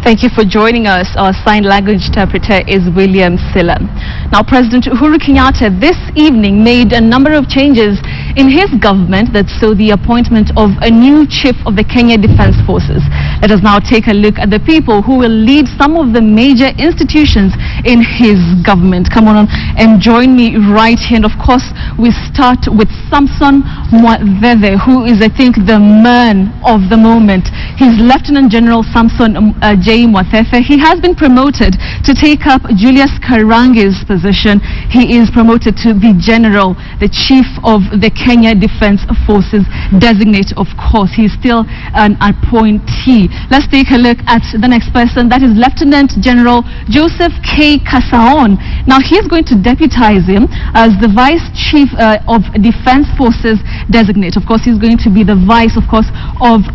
Thank you for joining us. Our sign language interpreter is William Silla. Now, President Uhuru Kenyatta this evening made a number of changes in his government that saw the appointment of a new chief of the Kenya Defence Forces. Let us now take a look at the people who will lead some of the major institutions in his government. Come on and join me right here. And of course, we start with Samson Mwaveve, who is, I think, the man of the moment. He's Lieutenant General Samson J. Mwaveve. He has been promoted to take up Julius Karangi's position. He is promoted to be General, the Chief of the Kenya Defence Forces designate. Of course, he's still an appointee. Let's take a look at the next person. That is Lieutenant General Joseph K. Kasaon. Now, he's going to deputize him as the Vice Chief of Defence Forces designate. Of course, he's going to be the Vice, of course, of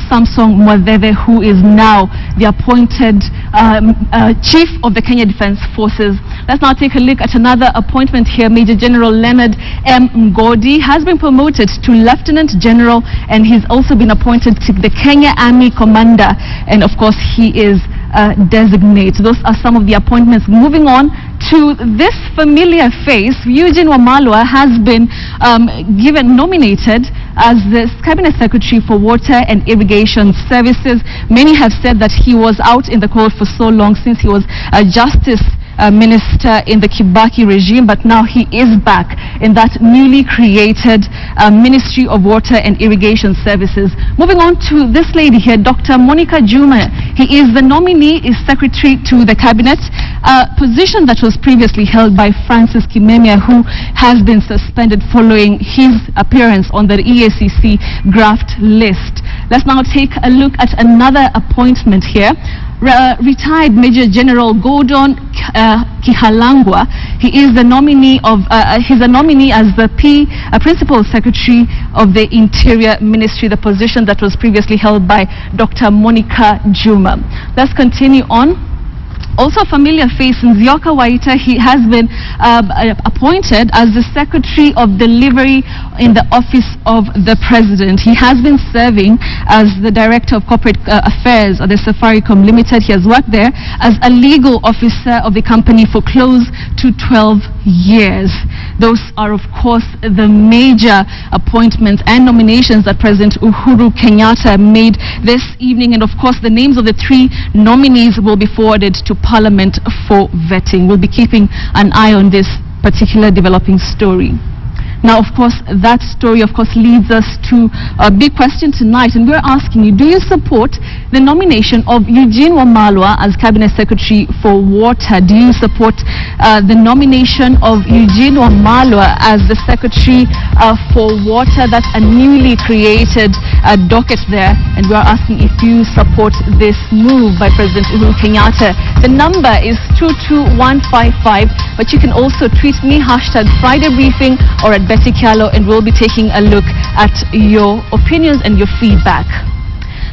Samson Mwaveve, who is now the appointed Chief of the Kenya Defence Forces. Let's now take a look at another appointment here. Major General Leonard M. Ngodi has been promoted to Lieutenant General, and he's also been appointed to the Kenya Army Commander, and of course he is designate. Those are some of the appointments. Moving on to this familiar face, Eugene Wamalwa has been nominated as the Cabinet Secretary for Water and Irrigation Services. Many have said that he was out in the cold for so long since he was a Justice Minister in the Kibaki regime, but now he is back in that newly created Ministry of Water and Irrigation Services. Moving on to this lady here, Dr. Monica Juma. He is the nominee, is Secretary to the Cabinet, a position that was previously held by Francis Kimemia, who has been suspended following his appearance on the EACC graft list. Let's now take a look at another appointment here. Retired Major General Gordon Kihalangwa. He is the nominee of he's a nominee as the Principal Secretary of the Interior Ministry, the position that was previously held by Dr. Monica Juma. Let's continue on. Also a familiar face, Nzioka Waita. He has been appointed as the Secretary of Delivery in the Office of the President. He has been serving as the Director of Corporate Affairs of the Safaricom Limited. He has worked there as a legal officer of the company for close to 12 years. Those are, of course, the major appointments and nominations that President Uhuru Kenyatta made this evening. And of course, the names of the three nominees will be forwarded to Parliament for vetting. We'll be keeping an eye on this particular developing story. Now, of course, that story, of course, leads us to a big question tonight, and we're asking you, do you support the nomination of Eugene Wamalwa as Cabinet Secretary for Water? Do you support the nomination of Eugene Wamalwa as the Secretary for Water? That's a newly created docket there, and we're asking if you support this move by President Uhuru Kenyatta. The number is 22155, but you can also tweet me, #Friday Briefing, or at Betty Kialo, and we'll be taking a look at your opinions and your feedback.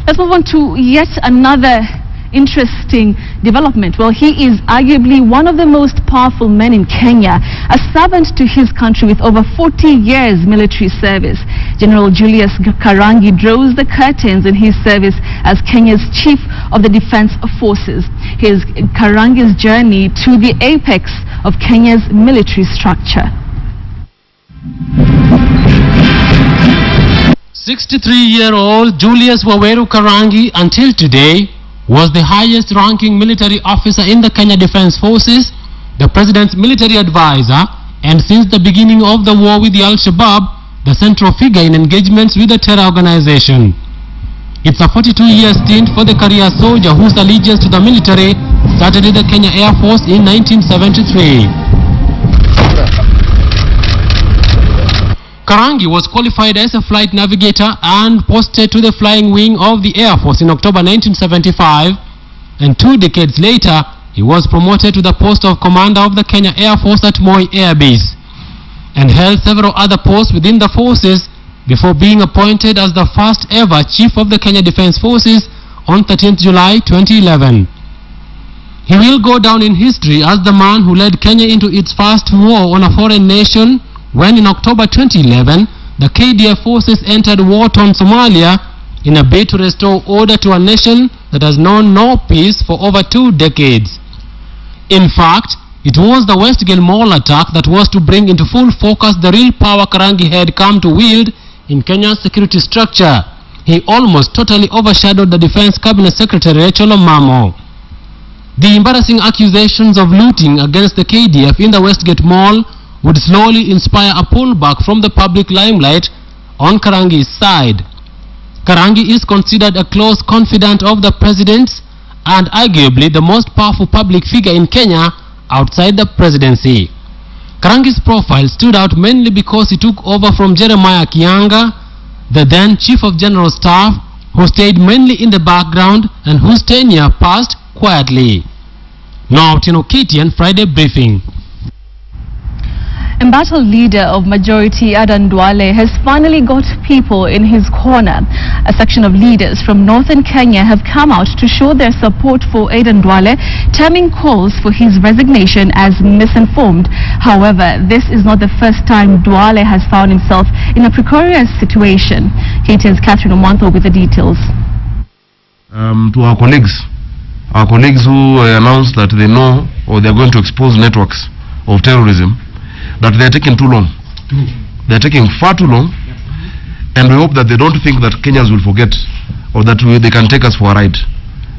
Let's move on to yet another interesting development. Well, he is arguably one of the most powerful men in Kenya, a servant to his country with over 40 years military service. General Julius Karangi draws the curtains in his service as Kenya's Chief of the Defence Forces. His Karangi's journey to the apex of Kenya's military structure. 63-year-old Julius Waweru Karangi, until today, was the highest ranking military officer in the Kenya Defence Forces, the President's military advisor, and since the beginning of the war with the Al-Shabaab, the central figure in engagements with the terror organization. It's a 42-year stint for the career soldier whose allegiance to the military started in the Kenya Air Force in 1973. Karangi was qualified as a flight navigator and posted to the flying wing of the Air Force in October 1975, and 2 decades later, he was promoted to the post of Commander of the Kenya Air Force at Moi Air Base, and held several other posts within the forces before being appointed as the first ever Chief of the Kenya Defence Forces on 13th July 2011. He will go down in history as the man who led Kenya into its first war on a foreign nation, when in October 2011, the KDF forces entered war-torn Somalia in a bid to restore order to a nation that has known no peace for over 2 decades. In fact, it was the Westgate Mall attack that was to bring into full focus the real power Karangi had come to wield in Kenya's security structure. He almost totally overshadowed the Defense Cabinet Secretary Rachel Omamo. The embarrassing accusations of looting against the KDF in the Westgate Mall would slowly inspire a pullback from the public limelight on Karangi's side. Karangi is considered a close confidant of the president's and arguably the most powerful public figure in Kenya outside the presidency. Karangi's profile stood out mainly because he took over from Jeremiah Kianga, the then Chief of General Staff, who stayed mainly in the background and whose tenure passed quietly. Now, KTN Friday Briefing. Embattled leader of majority Adan Duale has finally got people in his corner. A section of leaders from northern Kenya have come out to show their support for Adan Duale, terming calls for his resignation as misinformed. However, this is not the first time Duale has found himself in a precarious situation. KTN's Catherine Omanto with the details. To our colleagues who announced that they know or they are going to expose networks of terrorism, that they are taking too long. They are taking far too long, and we hope that they don't think that Kenyans will forget or that they can take us for a ride.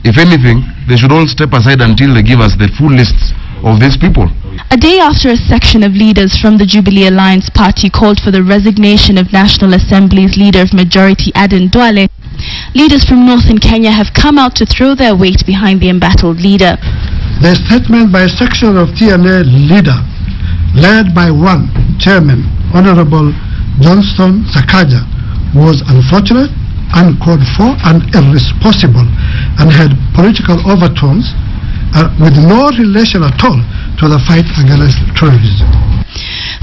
If anything, they should all step aside until they give us the full lists of these people. A day after a section of leaders from the Jubilee Alliance party called for the resignation of National Assembly's leader of majority Adan Duale, leaders from northern Kenya have come out to throw their weight behind the embattled leader. The statement by a section of TNA leader led by one chairman, Honorable Johnston Sakaja, was unfortunate, uncalled for and irresponsible, and had political overtones with no relation at all to the fight against terrorism.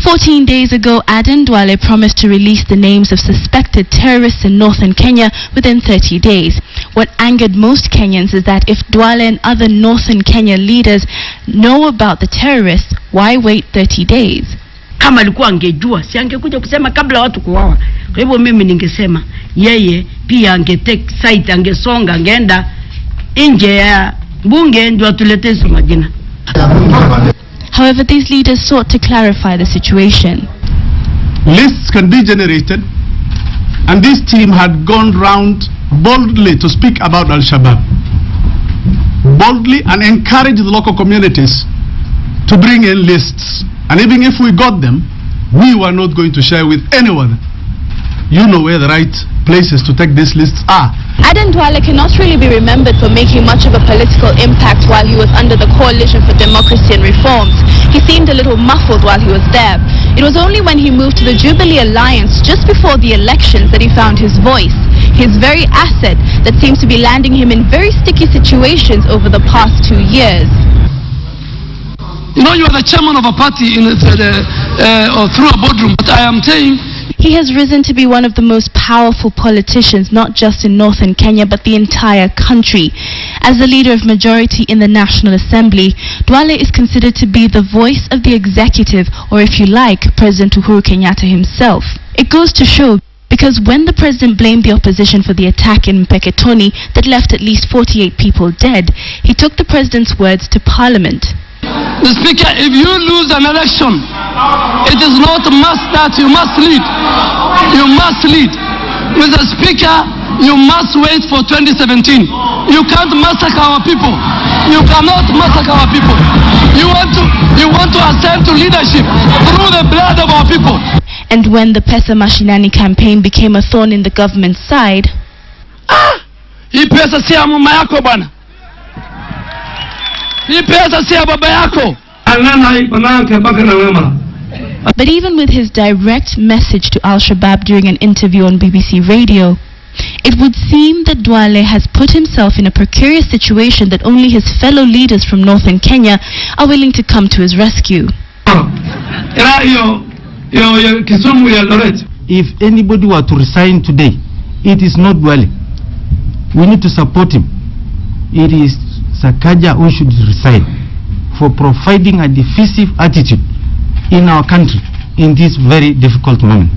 14 days ago, Adan Duale promised to release the names of suspected terrorists in northern Kenya within 30 days. What angered most Kenyans is that if Duale and other northern Kenya leaders know about the terrorists, why wait 30 days? Kama alikuwa angejua, si angekuja kusema kabla watu kuwawa. Kwa hivyo mimi ningesema yeye pia angetake site, angesonga, angeenda nje ya bunge ndio atuletee hizo majina. However, these leaders sought to clarify the situation. Lists can be generated, and this team had gone round boldly to speak about Al-Shabaab. Boldly and encourage the local communities to bring in lists. And even if we got them, we were not going to share with anyone. You know where the right places to take these lists are. Adan Duale cannot really be remembered for making much of a political impact while he was under the Coalition for Democracy and Reforms. He seemed a little muffled while he was there. It was only when he moved to the Jubilee Alliance just before the elections that he found his voice, his very asset that seems to be landing him in very sticky situations over the past 2 years. You know, you are the chairman of a party in or through a boardroom, but I am saying he has risen to be one of the most powerful politicians, not just in northern Kenya, but the entire country. As the leader of majority in the National Assembly, Duale is considered to be the voice of the executive, or if you like, President Uhuru Kenyatta himself. It goes to show, because when the president blamed the opposition for the attack in Mpeketoni that left at least 48 people dead, he took the president's words to Parliament. the Speaker, if you lose an election, it is not must that you must lead. You must lead. Mr. Speaker, you must wait for 2017. You can't massacre our people. You cannot massacre our people. You want to ascend to leadership through the blood of our people. And when the Pesa Mashinani campaign became a thorn in the government's side, hii pesa si ya mama yako bwana. Hii pesa si ya baba yako. But even with his direct message to Al-Shabaab during an interview on BBC Radio, it would seem that Duale has put himself in a precarious situation that only his fellow leaders from northern Kenya are willing to come to his rescue. If anybody were to resign today, it is not Duale. We need to support him. It is Sakaja who should resign for providing a defensive attitude in our country in this very difficult moment.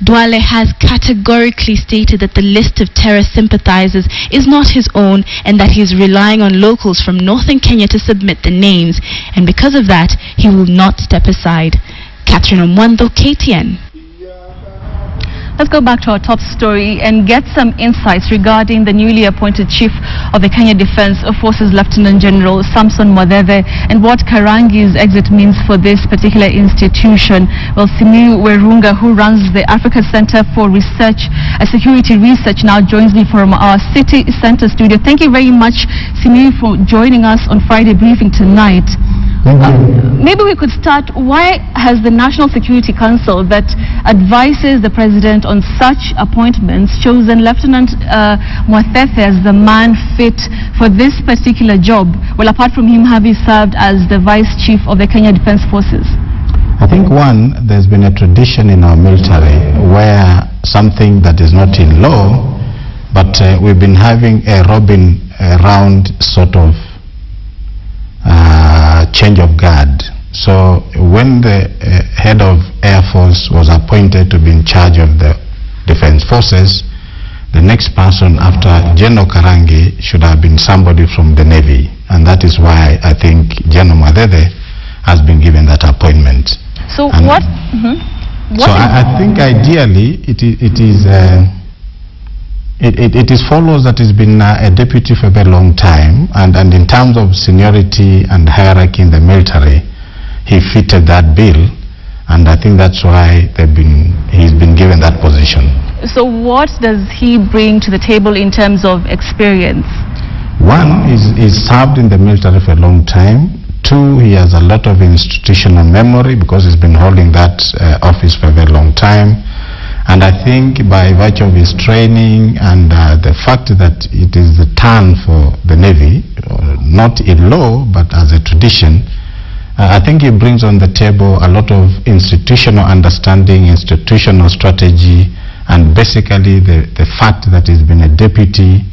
Duale has categorically stated that the list of terror sympathizers is not his own and that he is relying on locals from northern Kenya to submit the names, and because of that, he will not step aside. Catherine Omwando, KTN. Let's go back to our top story and get some insights regarding the newly appointed Chief of the Kenya Defence Forces, Lieutenant General Samson Mwadheve, and what Karangi's exit means for this particular institution. Well, Simiu Werunga, who runs the Africa Center for Research, Security Research, now joins me from our City Center studio. Thank you very much, Simiu, for joining us on Friday Briefing tonight. Maybe we could start, why has the National Security Council that advises the President on such appointments chosen Lieutenant Mwadheve as the man fit for this particular job? Well, apart from him having served as the Vice Chief of the Kenya Defence Forces. I think one, there's been a tradition in our military where something that is not in law, but we've been having a robin round sort of change of guard. So when the head of Air Force was appointed to be in charge of the Defense Forces, the next person after General Karangi should have been somebody from the Navy, and that is why I think General Mwadheve has been given that appointment. So and what? So I think ideally it follows that he's been a deputy for a very long time, and in terms of seniority and hierarchy in the military, he fitted that bill, and I think that's why he's been given that position. So what does he bring to the table in terms of experience? One, he's served in the military for a long time. Two, he has a lot of institutional memory because he's been holding that office for a very long time. And I think by virtue of his training and the fact that it is the turn for the Navy, not in law, but as a tradition, I think he brings on the table a lot of institutional understanding, institutional strategy, and basically the fact that he's been a deputy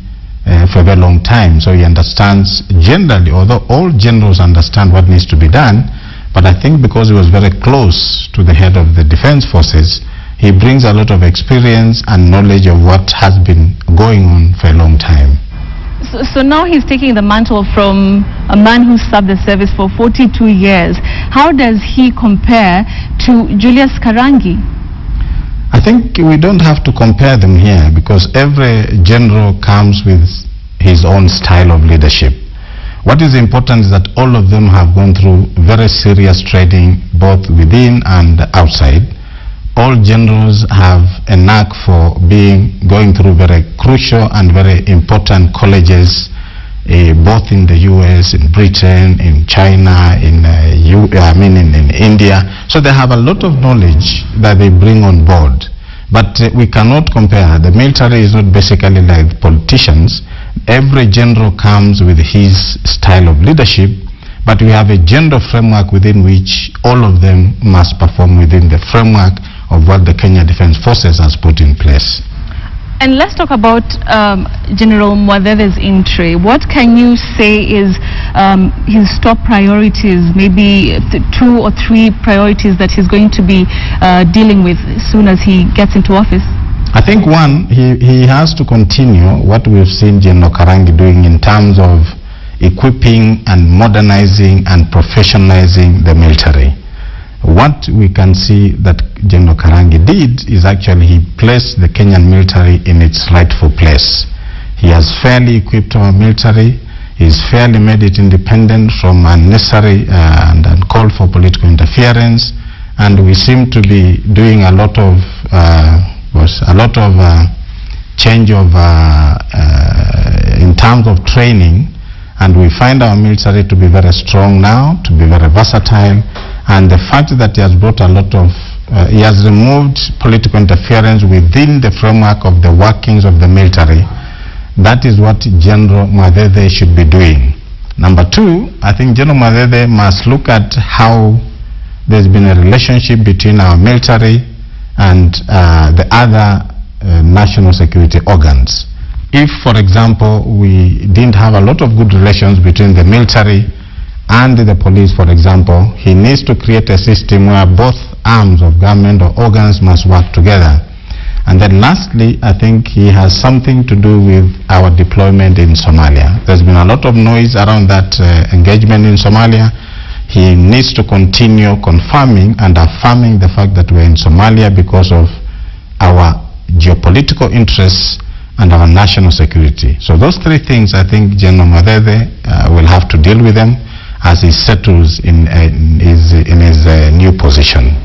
for a very long time. So he understands generally, although all generals understand what needs to be done, but I think because he was very close to the head of the Defense Forces, he brings a lot of experience and knowledge of what has been going on for a long time. So now he's taking the mantle from a man who served the service for 42 years. How does he compare to Julius Karangi? I think we don't have to compare them here because every general comes with his own style of leadership. What is important is that all of them have gone through very serious training both within and outside. All generals have a knack for going through very crucial and very important colleges, both in the US, in Britain, in China, in India. So they have a lot of knowledge that they bring on board. But we cannot compare. The military is not basically like politicians. Every general comes with his style of leadership, but we have a gender framework within which all of them must perform within the framework of what the Kenya Defense Forces has put in place. And let's talk about General Mwadheve's entry. What can you say is his top priorities, maybe 2 or 3 priorities that he's going to be dealing with as soon as he gets into office? I think one, he has to continue what we've seen General Karangi doing in terms of equipping and modernizing and professionalizing the military. What we can see that General Karangi did is actually he placed the Kenyan military in its rightful place. He has fairly equipped our military. He's fairly made it independent from unnecessary and uncalled for political interference. And we seem to be doing a lot of change of in terms of training. And we find our military to be very strong now, to be very versatile. And the fact that he has brought a lot of, he has removed political interference within the framework of the workings of the military. That is what General Mwadheve should be doing. Number 2, I think General Mwadheve must look at how there's been a relationship between our military and the other national security organs. If, for example, we didn't have a lot of good relations between the military and the police, for example, he needs to create a system where both arms of government or organs must work together. And then lastly, I think he has something to do with our deployment in Somalia. There's been a lot of noise around that engagement in Somalia. He needs to continue confirming and affirming the fact that we're in Somalia because of our geopolitical interests and our national security. So those three things, I think General Madede will have to deal with them as he settles in his new position.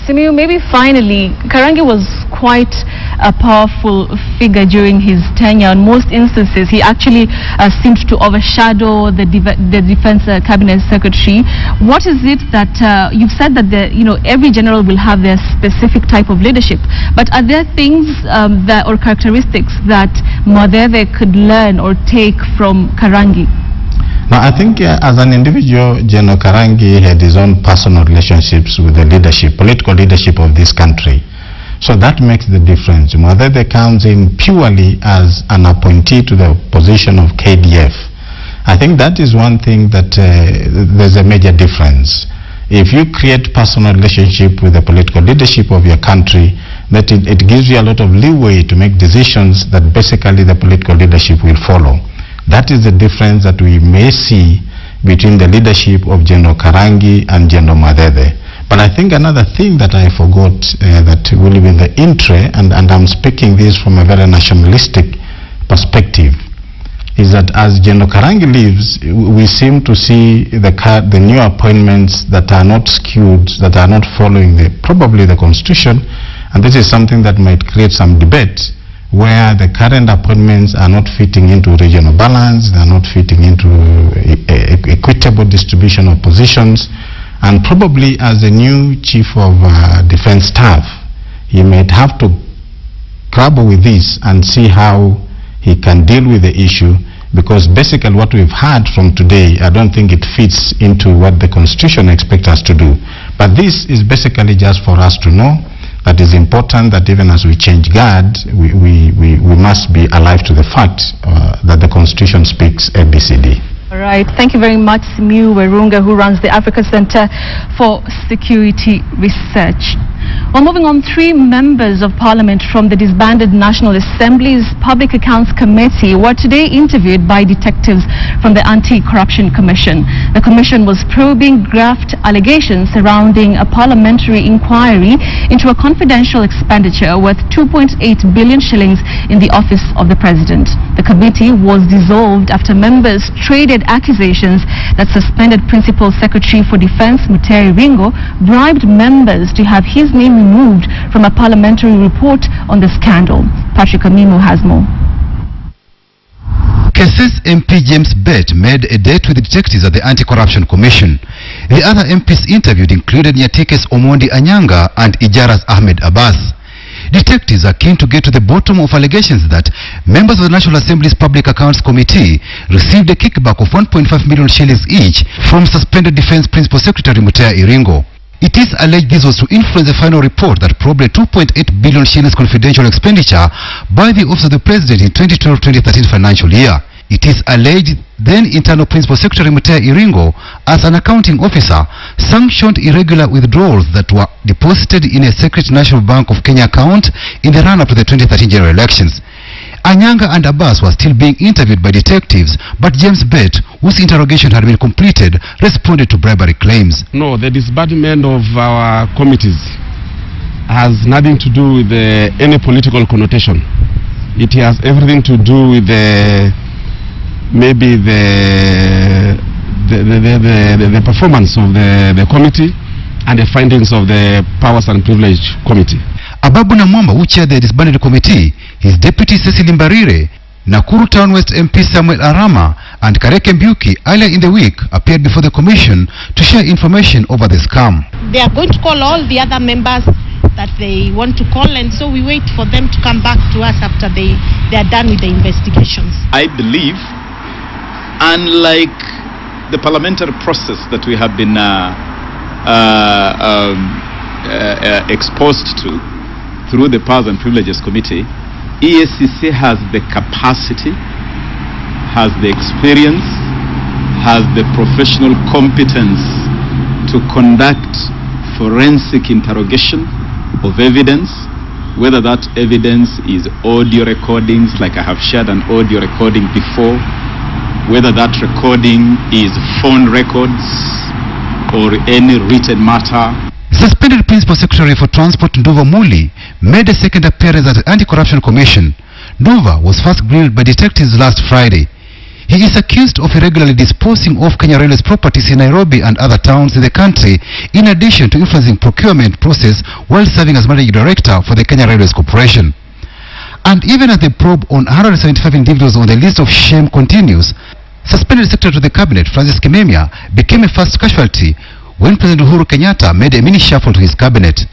Simiyu, maybe finally, Karangi was quite a powerful figure during his tenure. In most instances, he actually seemed to overshadow the Defense Cabinet Secretary. What is it that you've said that every general will have their specific type of leadership, but are there things or characteristics that Madede could learn or take from Karangi? Now, I think as an individual, General Karangi had his own personal relationships with the leadership, political leadership of this country. So that makes the difference. Madede comes in purely as an appointee to the position of KDF. I think that is one thing that there's a major difference. If you create personal relationship with the political leadership of your country, that it gives you a lot of leeway to make decisions that basically the political leadership will follow. That is the difference that we may see between the leadership of General Karangi and General Madede. But I think another thing that I forgot that will be in the intro, and I'm speaking this from a very nationalistic perspective, is that as General Karangi leaves, we seem to see the new appointments that are not skewed, that are not following probably the Constitution, and this is something that might create some debate, where the current appointments are not fitting into regional balance, they are not fitting into equitable distribution of positions, and probably as the new Chief of Defense Staff, he might have to grapple with this and see how he can deal with the issue, because basically what we've heard from today, I don't think it fits into what the Constitution expects us to do. But this is basically just for us to know that is important, that even as we change guard, we must be alive to the fact that the Constitution speaks ABCD. All right. Thank you very much, Simiyu Werunga, who runs the Africa Center for Security Research. Well, moving on, 3 members of parliament from the disbanded National Assembly's Public Accounts Committee were today interviewed by detectives from the Anti-Corruption Commission. The commission was probing graft allegations surrounding a parliamentary inquiry into a confidential expenditure worth 2.8 billion shillings in the office of the president. The committee was dissolved after members traded accusations that suspended Principal Secretary for Defense Muteri Ringo bribed members to have his name removed from a parliamentary report on the scandal. Patrick Amimo has more. Kesses MP James Bett made a date with the detectives at the Anti-Corruption Commission. The other MPs interviewed included Nyatikes Omondi Anyanga and Ijaras Ahmed Abbas. Detectives are keen to get to the bottom of allegations that members of the National Assembly's Public Accounts Committee received a kickback of 1.5 million shillings each from suspended Defense Principal Secretary Muteri Ringo. It is alleged this was to influence the final report that probably 2.8 billion shillings confidential expenditure by the Office of the President in 2012-2013 financial year. It is alleged then internal Principal Secretary Muteri Ringo, as an accounting officer, sanctioned irregular withdrawals that were deposited in a secret National Bank of Kenya account in the run-up to the 2013 general elections. Anyanga and Abbas were still being interviewed by detectives, but James Bett, whose interrogation had been completed, responded to bribery claims. No, the disbandment of our committees has nothing to do with any political connotation. It has everything to do with maybe the performance of the committee and the findings of the Powers and Privilege Committee. Ababu Namwamba, who chaired the disbanded committee, his deputy Cecily Mbarire, Nakuru Town West MP Samuel Arama, and Kareke Mbiuki earlier in the week appeared before the commission to share information over the scam. They are going to call all the other members that they want to call, and so we wait for them to come back to us after they are done with the investigations. I believe, unlike the parliamentary process that we have been exposed to through the Powers and Privileges Committee, EACC has the capacity, has the experience, has the professional competence to conduct forensic interrogation of evidence, whether that evidence is audio recordings, like I have shared an audio recording before, whether that recording is phone records or any written matter. Suspended Principal Secretary for Transport Nduva Muli made a second appearance at the Anti-Corruption Commission. Nduva was first grilled by detectives last Friday. He is accused of irregularly disposing of Kenya Railways properties in Nairobi and other towns in the country, in addition to influencing procurement process while serving as managing director for the Kenya Railways Corporation. And even as the probe on 175 individuals on the list of shame continues, suspended Secretary to the Cabinet, Francis Kimemia, became a first casualty when President Uhuru Kenyatta made a mini shuffle to his cabinet.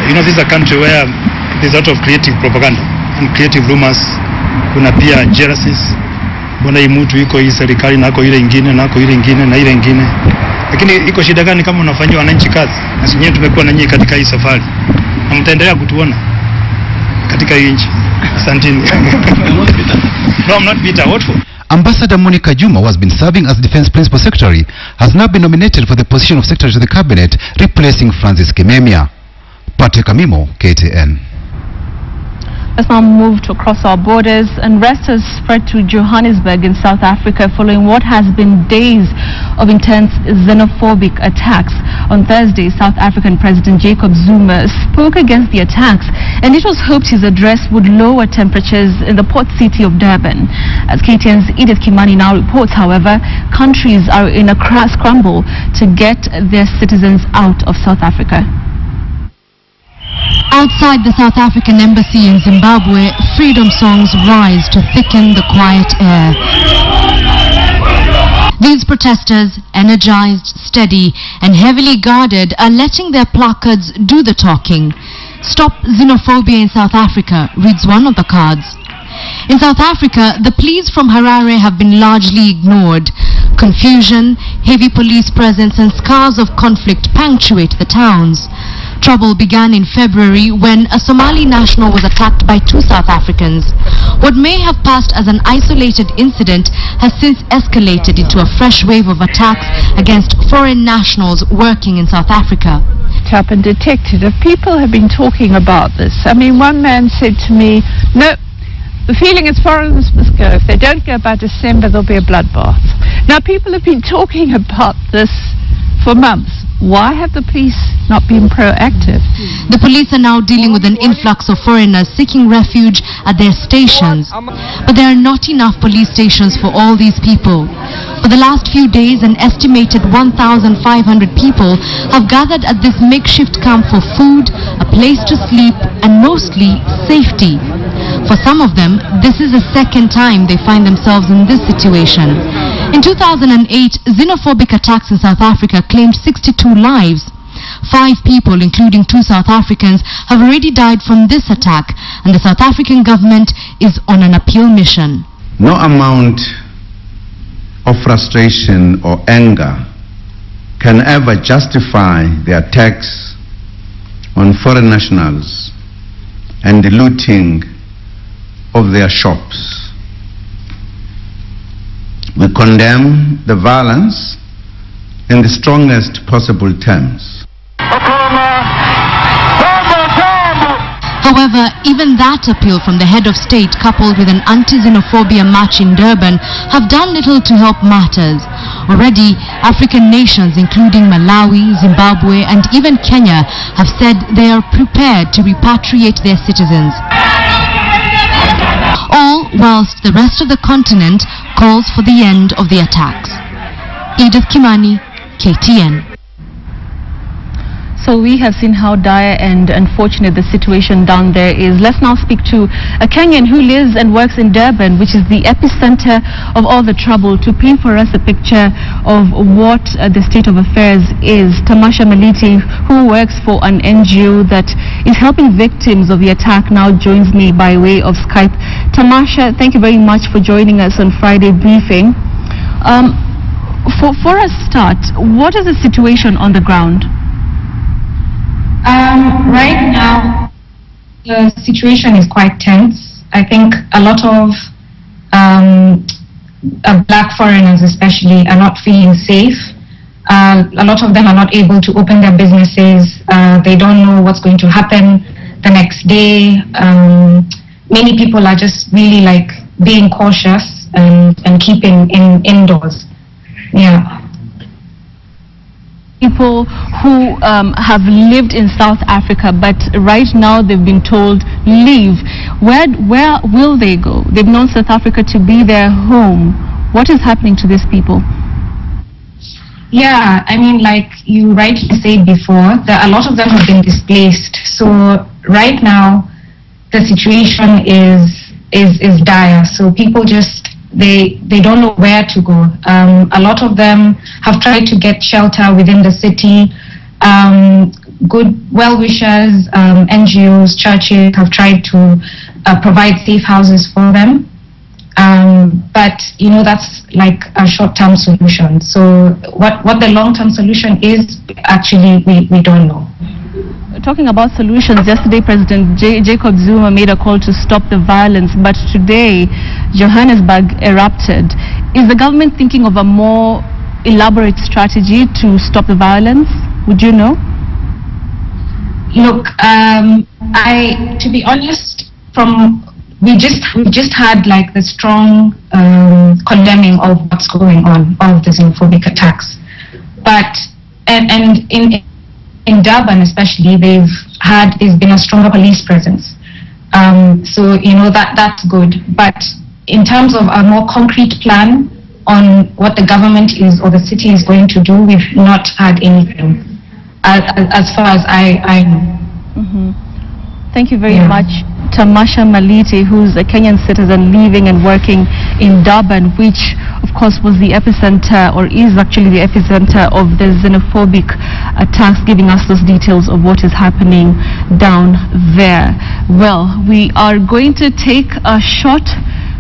You know, this is a country where there's a lot of creative propaganda and creative rumors. Kuna pia jealousies. Mbona hii mtu iko hii serikali na ile ingine na ile ingine na ile ingine. Lakini iko shida gani kama unafanyia wananchi kazi? Na sisi tumekuwa na nyinyi katika hii safari. Na mtaendelea kutuona katika hii nchi. Asanteni. No, I'm not bitter. What for? Ambassador Monica Juma, who has been serving as Defense Principal Secretary, has now been nominated for the position of Secretary to the Cabinet, replacing Francis Kimemia. Patrick Amimo, KTN. Let's now move to across our borders. Unrest has spread to Johannesburg in South Africa following what has been days of intense xenophobic attacks. On Thursday, South African President Jacob Zuma spoke against the attacks, and it was hoped his address would lower temperatures in the port city of Durban. As KTN's Edith Kimani now reports, however, countries are in a scramble to get their citizens out of South Africa. Outside the South African embassy in Zimbabwe, freedom songs rise to thicken the quiet air. These protesters, energized, steady, and heavily guarded, are letting their placards do the talking. Stop xenophobia in South Africa, reads one of the cards. In South Africa, the pleas from Harare have been largely ignored. Confusion, heavy police presence, and scars of conflict punctuate the towns. Trouble began in February when a Somali national was attacked by two South Africans. What may have passed as an isolated incident has since escalated into a fresh wave of attacks against foreign nationals working in South Africa. Up and detected. People have been talking about this. I mean, one man said to me, no, the feeling is foreigners must go. If they don't go by December, there'll be a bloodbath. Now, people have been talking about this for months. Why have the police not been proactive? The police are now dealing with an influx of foreigners seeking refuge at their stations. But there are not enough police stations for all these people. For the last few days, an estimated 1,500 people have gathered at this makeshift camp for food, a place to sleep, and mostly safety. For some of them, this is the second time they find themselves in this situation. In 2008, xenophobic attacks in South Africa claimed 62 lives. 5 people, including 2 South Africans, have already died from this attack, and the South African government is on an appeal mission. No amount of frustration or anger can ever justify the attacks on foreign nationals and the looting of their shops. We condemn the violence in the strongest possible terms. However, even that appeal from the head of state, coupled with an anti-xenophobia march in Durban, have done little to help matters. Already, African nations including Malawi, Zimbabwe, and even Kenya have said they are prepared to repatriate their citizens. All whilst the rest of the continent calls for the end of the attacks. Edith Kimani, KTN. So we have seen how dire and unfortunate the situation down there is. Let's now speak to a Kenyan who lives and works in Durban, which is the epicenter of all the trouble, to paint for us a picture of what the state of affairs is. Tamasha Maliti, who works for an NGO that is helping victims of the attack, now joins me by way of Skype. Tamasha, thank you very much for joining us on Friday Briefing. For a start, what is the situation on the ground? Right now, the situation is quite tense. I think a lot of black foreigners especially are not feeling safe. A lot of them are not able to open their businesses. They don't know what's going to happen. the next day. Many people are just really like being cautious and keeping indoors. Yeah. People who have lived in South Africa, but right now they've been told leave. Where will they go? They've known South Africa to be their home. What is happening to these people? Yeah, I mean, like you rightly said before, a lot of them have been displaced. So right now, the situation is dire. So people just they don't know where to go. A lot of them have tried to get shelter within the city. Good well-wishers, NGOs, churches have tried to provide safe houses for them. But you know, that's like a short-term solution. So what the long-term solution is, actually we don't know. Talking about solutions, yesterday President Jacob Zuma made a call to stop the violence, but today Johannesburg erupted. Is the government thinking of a more elaborate strategy to stop the violence? Would you know? Look, to be honest, we just had like the strong condemning of what's going on, of the xenophobic attacks. But and in Durban especially, there's been a stronger police presence. So you know that's good. But in terms of a more concrete plan on what the government is or the city is going to do, we've not had anything as far as I know. Thank you very much. Tamasha Maliti, who's a Kenyan citizen living and working in Durban, which of course was the epicenter, or is actually the epicenter of the xenophobic attacks, giving us those details of what is happening down there. Well, we are going to take a short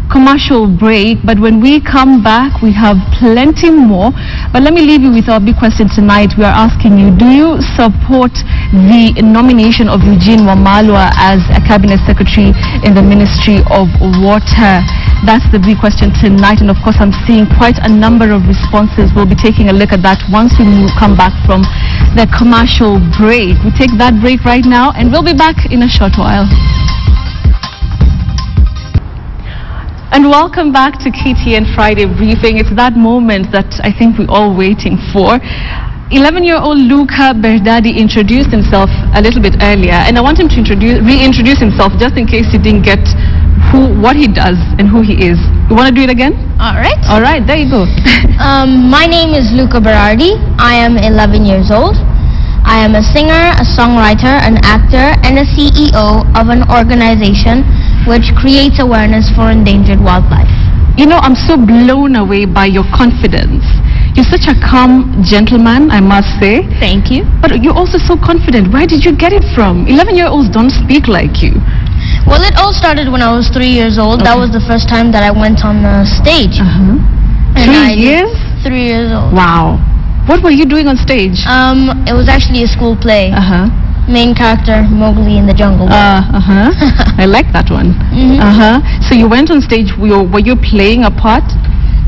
commercial break, but when we come back we have plenty more. But let me leave you with our big question tonight. We are asking you, do you support the nomination of Eugene Wamalwa as a cabinet secretary in the Ministry of Water? That's the big question tonight, and of course I'm seeing quite a number of responses. We'll be taking a look at that once we come back from the commercial break. We take that break right now and we'll be back in a short while. And welcome back to KTN Friday Briefing. It's that moment that I think we're all waiting for. 11-year-old Luca Berdadi introduced himself a little bit earlier, and I want him to reintroduce himself just in case you didn't get what he does and who he is. You want to do it again? All right. All right, there you go. My name is Luca Berardi. I am 11 years old. I am a singer, a songwriter, an actor, and a CEO of an organization which creates awareness for endangered wildlife. You know, I'm so blown away by your confidence. You're such a calm gentleman, I must say. Thank you. But you're also so confident. Where did you get it from? 11-year-olds don't speak like you. Well, it all started when I was 3 years old. Okay. That was the first time that I went on the stage. 3 years? 3 years old. Wow. What were you doing on stage? It was actually a school play. Main character, Mowgli in the Jungle. I like that one. So you went on stage, were you playing a part?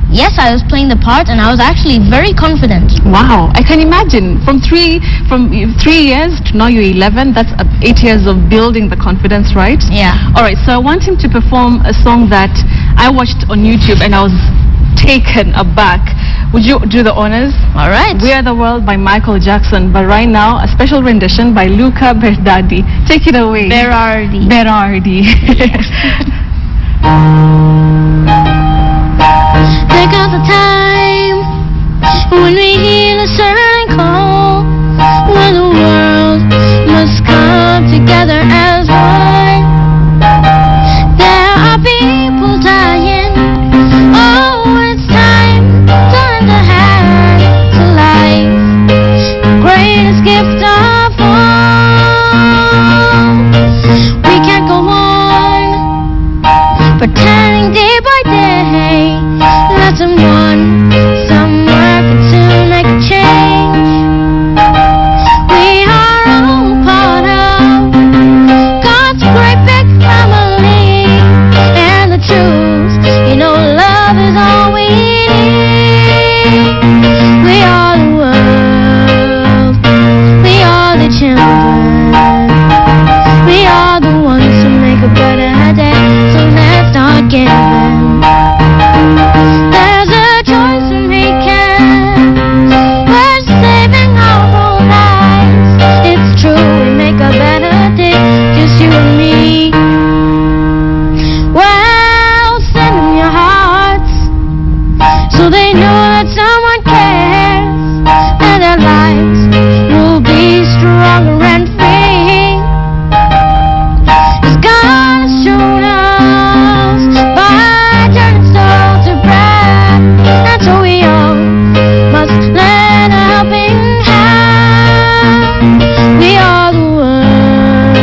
Yes, I was playing the part, and I was actually very confident. Wow, I can imagine. From 3 years to now you're 11, that's 8 years of building the confidence, right? Yeah. Alright, so I want him to perform a song that I watched on YouTube and I was taken aback. Would you do the honors? All right. We Are the World by Michael Jackson, but right now a special rendition by Luca Berdadi. Take it away. Berardi. There comes a time when we hear the certain call, when the world must come together as one. There are people dying. Oh, it's time to lend a hand to life, the greatest gift of all. We can't go on pretending day by day that someone know that someone cares, and their lives will be stronger and free. It's God has shown us by turning soul to bread, and so we all must lend a helping hand. We are the world,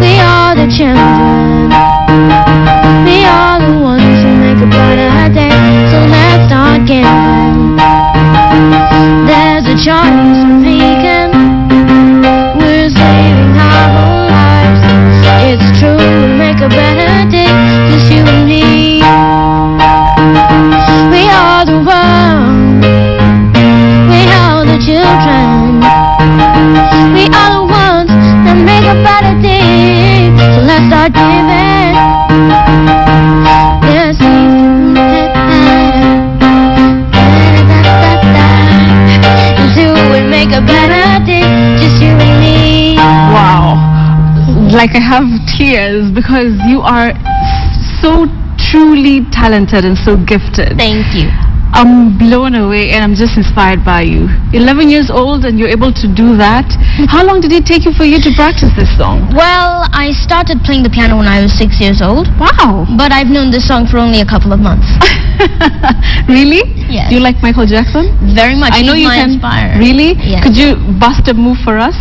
we are the children, we are the ones who make a brighter day. So let's start giving. There's a choice we're making, we're saving our whole lives. It's true, we'll make a better day, just you and me. We are the world, we are the children, we are the ones that make a better day. So let's start giving. Yes, make a better day, just you and me. Wow. Like I have tears because you are so truly talented and so gifted. Thank you. I'm blown away and I'm just inspired by you. 11 years old and you're able to do that. How long did it take you for you to practice this song? Well, I started playing the piano when I was 6 years old. Wow. But I've known this song for only a couple of months. Really? Yes. Do you like Michael Jackson? Very much. I know He's you my can. inspirer. Really? Yes. Could you bust a move for us?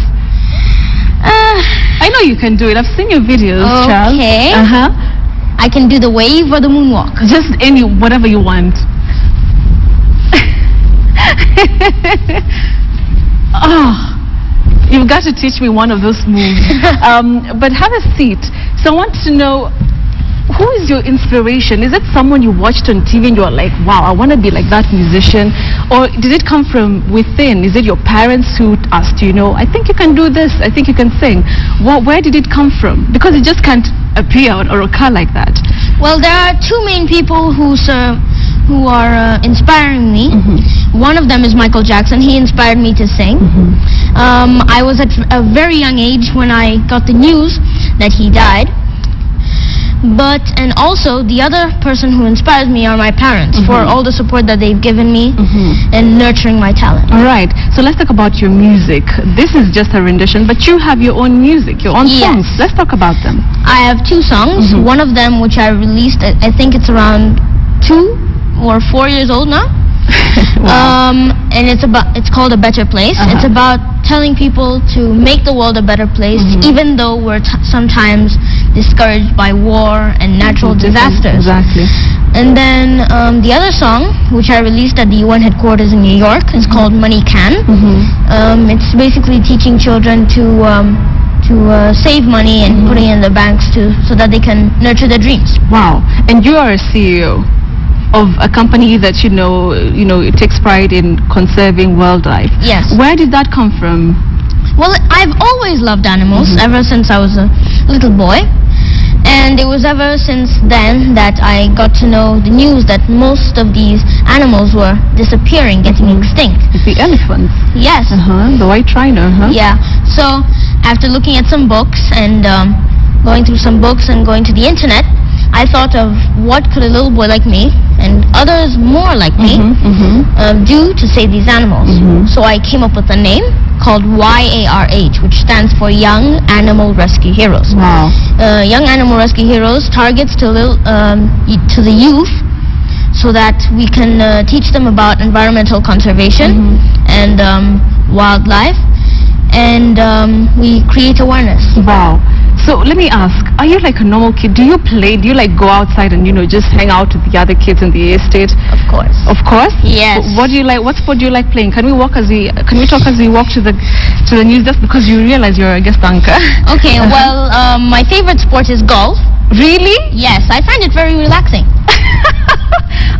I know you can do it. I've seen your videos, Charles. Okay. I can do the wave or the moonwalk. Just any, whatever you want. Oh, you've got to teach me one of those moves. But have a seat. So I want to know, who is your inspiration? Is it someone you watched on TV and you're like, wow, I want to be like that musician? Or did it come from within? Is it your parents who asked you, I think you can do this, I think you can sing? Where did it come from? Because it just can't appear or occur like that. Well, there are two main people who are inspiring me. One of them is Michael Jackson. He inspired me to sing. I was at a very young age when I got the news that he died. And also the other person who inspires me are my parents for all the support that they've given me and nurturing my talent. All right, so let's talk about your music. This is just a rendition, but you have your own music, your own songs. Let's talk about them. I have two songs. One of them, which I released, I think it's around 2 or 4 years old now. And it's called A Better Place. It's about telling people to make the world a better place, even though we're sometimes discouraged by war and natural disasters. Exactly. And then the other song, which I released at the UN headquarters in New York, is called Money Can. It's basically teaching children to save money and putting it in the banks so that they can nurture their dreams. Wow. And you are a CEO of a company that it takes pride in conserving wildlife. Yes. Where did that come from? Well, I've always loved animals ever since I was a little boy. And it was ever since then that I got to know the news that most of these animals were disappearing, getting extinct. The elephants? Yes. The white rhino, Yeah. So after looking at some books and going through some books and going to the internet, I thought of what could a little boy like me and others more like me do to save these animals. So I came up with a name called YARH, which stands for Young Animal Rescue Heroes. Wow. Young Animal Rescue Heroes targets to the youth so that we can teach them about environmental conservation and wildlife, and we create awareness. Wow. So let me ask, are you like a normal kid? Do you play? Do you like go outside and just hang out with the other kids in the estate? Of course. Of course? Yes. What do you like? What sport do you like playing? Can we talk as we walk to the news desk, because you realize you're a guest anchor? Okay. Well, my favorite sport is golf. Really? Yes, I find it very relaxing.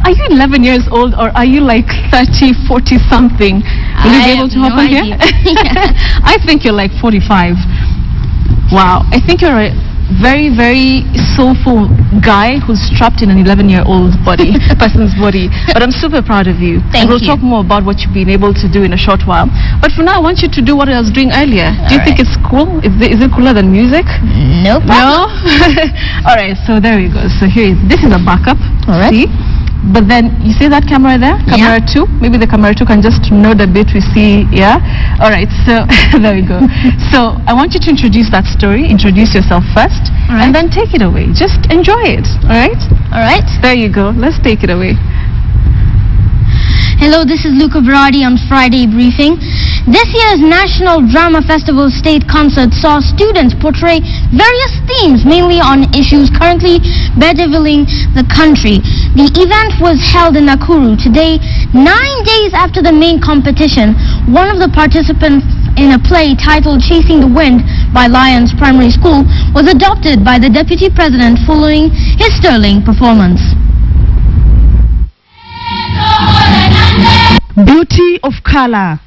Are you 11 years old or are you like 30, 40 something? Will you be able to hop on here? I think you're like 45. Wow, I think you're a very, very soulful guy who's trapped in an 11-year-old person's body. But I'm super proud of you. Thank you. you. We'll talk more about what you've been able to do in a short while. But for now, I want you to do what I was doing earlier. Do you think it's cool? Is it cooler than music? Nope. No? All right, so there you go. So this is a backup. All right. See? But then, you see that camera there? Camera 2? Maybe the camera 2 can just nod a bit, we see, yeah? Alright, so, there we go. So, I want you to introduce that story, introduce yourself first, and then take it away. Just enjoy it, alright? Alright. There you go, let's take it away. Hello, this is Luca Berardi on Friday Briefing. This year's National Drama Festival State Concert saw students portray various themes, mainly on issues currently bedeviling the country. The event was held in Nakuru today, 9 days after the main competition. One of the participants in a play titled Chasing the Wind by Lions Primary School was adopted by the Deputy President following his sterling performance. Beauty of color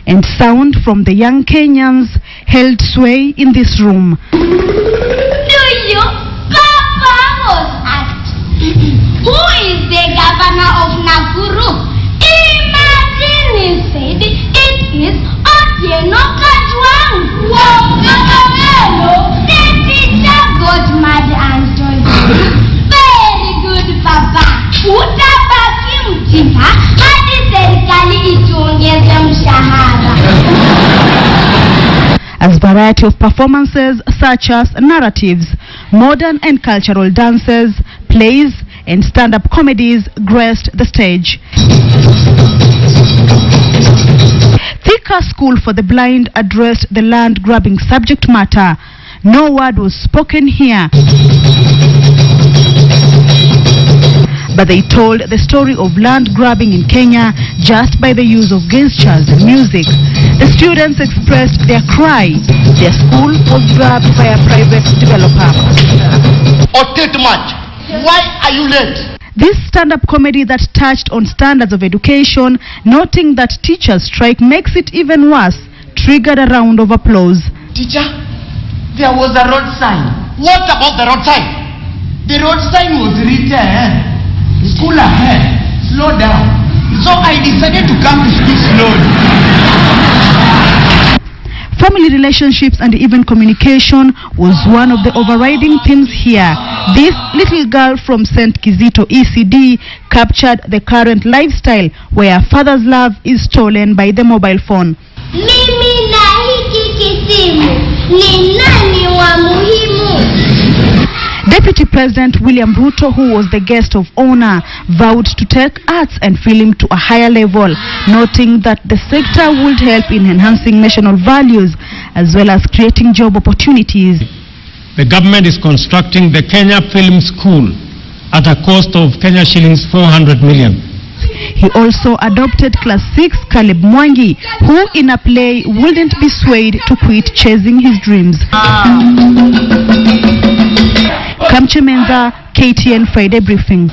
and sound from the young Kenyans held sway in this room. Do you? Papa was asked, who is the governor of Nakuru? Imagine he said, it is Otieno Kajwang. The teacher got mad and told him, very good, Papa. Utabaki mjinga hadi serikali ituongeze mshahara. As variety of performances such as narratives, modern and cultural dances, plays and stand-up comedies graced the stage. Thika School for the Blind addressed the land-grabbing subject matter. No word was spoken here, but they told the story of land grabbing in Kenya just by the use of gestures and music. The students expressed their cry. Their school was grabbed by a private developer. Why are you late? This stand-up comedy that touched on standards of education, noting that teachers' strike makes it even worse, triggered a round of applause. Teacher, there was a road sign. What about the road sign? The road sign was written, school ahead, slow down. So I decided to come to school slowly. Family relationships and even communication was one of the overriding themes here. This little girl from St. Kizito ECD captured the current lifestyle where father's love is stolen by the mobile phone. Mimi na hiki kisimu, ni nani wa muhimu? Deputy President William Ruto, who was the guest of honor, vowed to take arts and film to a higher level, noting that the sector would help in enhancing national values as well as creating job opportunities. The government is constructing the Kenya Film School at a cost of Kenya shillings 400 million. He also adopted Class 6 Caleb Mwangi, who in a play wouldn't be swayed to quit chasing his dreams. Kimemia, KTN Friday Briefing.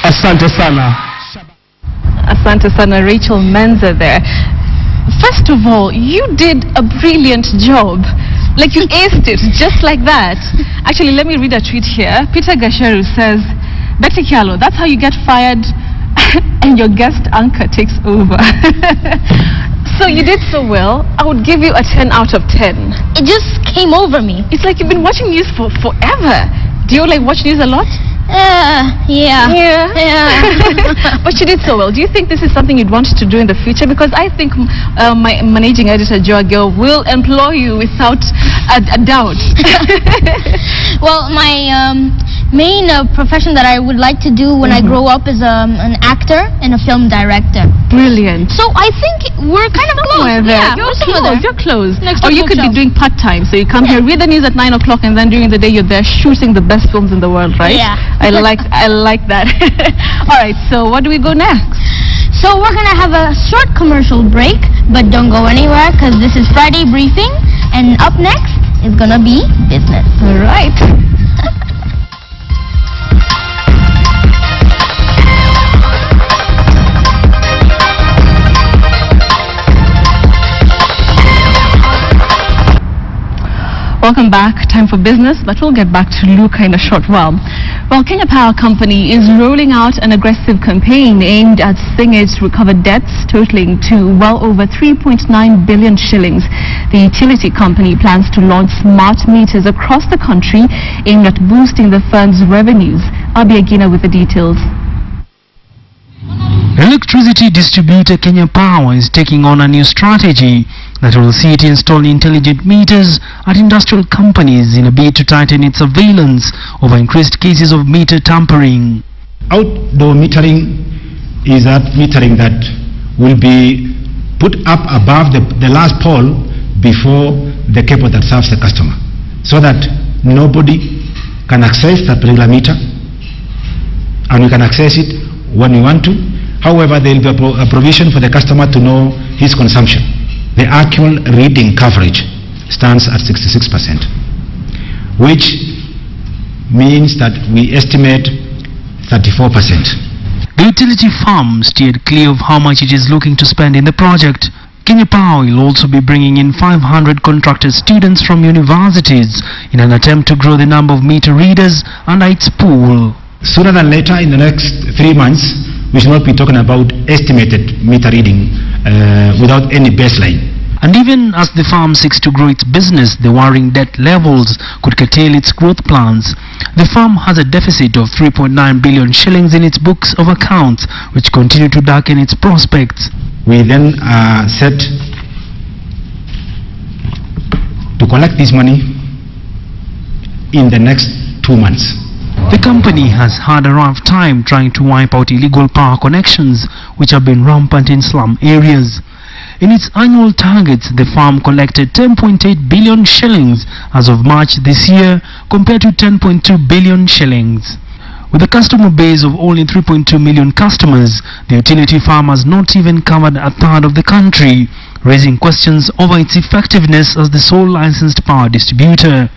Asante sana. Asante sana, Rachel Menza there. First of all, you did a brilliant job. Like you aced it, just like that. Actually, let me read a tweet here. Peter Gasheru says, Betty Kialo, that's how you get fired and your guest anchor takes over. So you did so well. I would give you a 10 out of 10. It just came over me. It's like you've been watching news for forever. Do you like watch news a lot? Yeah. But you did so well. Do you think this is something you'd want to do in the future? Because I think my managing editor, Joa Girl, will employ you without a doubt. Well, my main profession that I would like to do when I grow up is an actor and a film director. Brilliant. So I think we're kind of close. Yeah, you're close. Or you could be doing part-time. So you come here, read the news at 9 o'clock, and then during the day you're there shooting the best films in the world, right? Yeah. I like that. All right, so what do we go next? So we're going to have a short commercial break, but don't go anywhere because this is Friday Briefing, and up next is going to be business. All right. Welcome back. Time for business, but we'll get back to Luca in a short while. Well, Kenya Power Company is rolling out an aggressive campaign aimed at seeing its recovered debts totaling to well over 3.9 billion shillings. The utility company plans to launch smart meters across the country aimed at boosting the fund's revenues. Abiagina with the details. Electricity distributor Kenya Power is taking on a new strategy that will see it install intelligent meters at industrial companies in a bid to tighten its surveillance over increased cases of meter tampering. Outdoor metering is that metering that will be put up above the last pole before the cable that serves the customer, so that nobody can access that particular meter, and we can access it when we want to. However, there will be a provision for the customer to know his consumption. The actual reading coverage stands at 66%, which means that we estimate 34%. The utility firm steered clear of how much it is looking to spend in the project. Kenya Power will also be bringing in 500 contracted students from universities in an attempt to grow the number of meter readers under its pool. Sooner than later, in the next 3 months, we should not be talking about estimated meter reading without any baseline. And even as the firm seeks to grow its business, the worrying debt levels could curtail its growth plans. The firm has a deficit of 3.9 billion shillings in its books of accounts, which continue to darken its prospects. We then set to collect this money in the next 2 months. The company has had a rough time trying to wipe out illegal power connections which have been rampant in slum areas. In its annual targets, the firm collected 10.8 billion shillings as of March this year compared to 10.2 billion shillings. With a customer base of only 3.2 million customers, the utility firm has not even covered a third of the country, raising questions over its effectiveness as the sole licensed power distributor.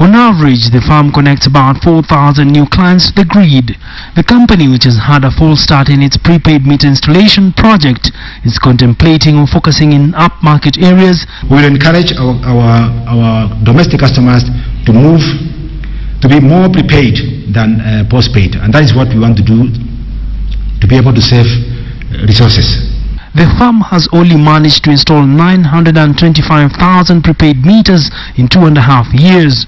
On average, the firm connects about 4,000 new clients to the grid. The company, which has had a full start in its prepaid meter installation project, is contemplating on focusing in upmarket areas. We will encourage our domestic customers to move to be more prepaid than postpaid, and that is what we want to do to be able to save resources. The firm has only managed to install 925,000 prepaid meters in 2.5 years.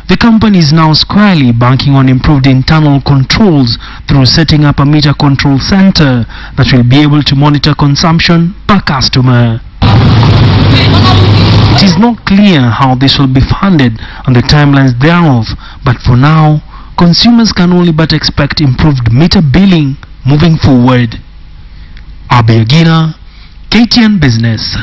The company is now squarely banking on improved internal controls through setting up a meter control center that will be able to monitor consumption per customer. It is not clear how this will be funded and the timelines thereof, but for now, consumers can only but expect improved meter billing moving forward. Abiagina, KTN Business.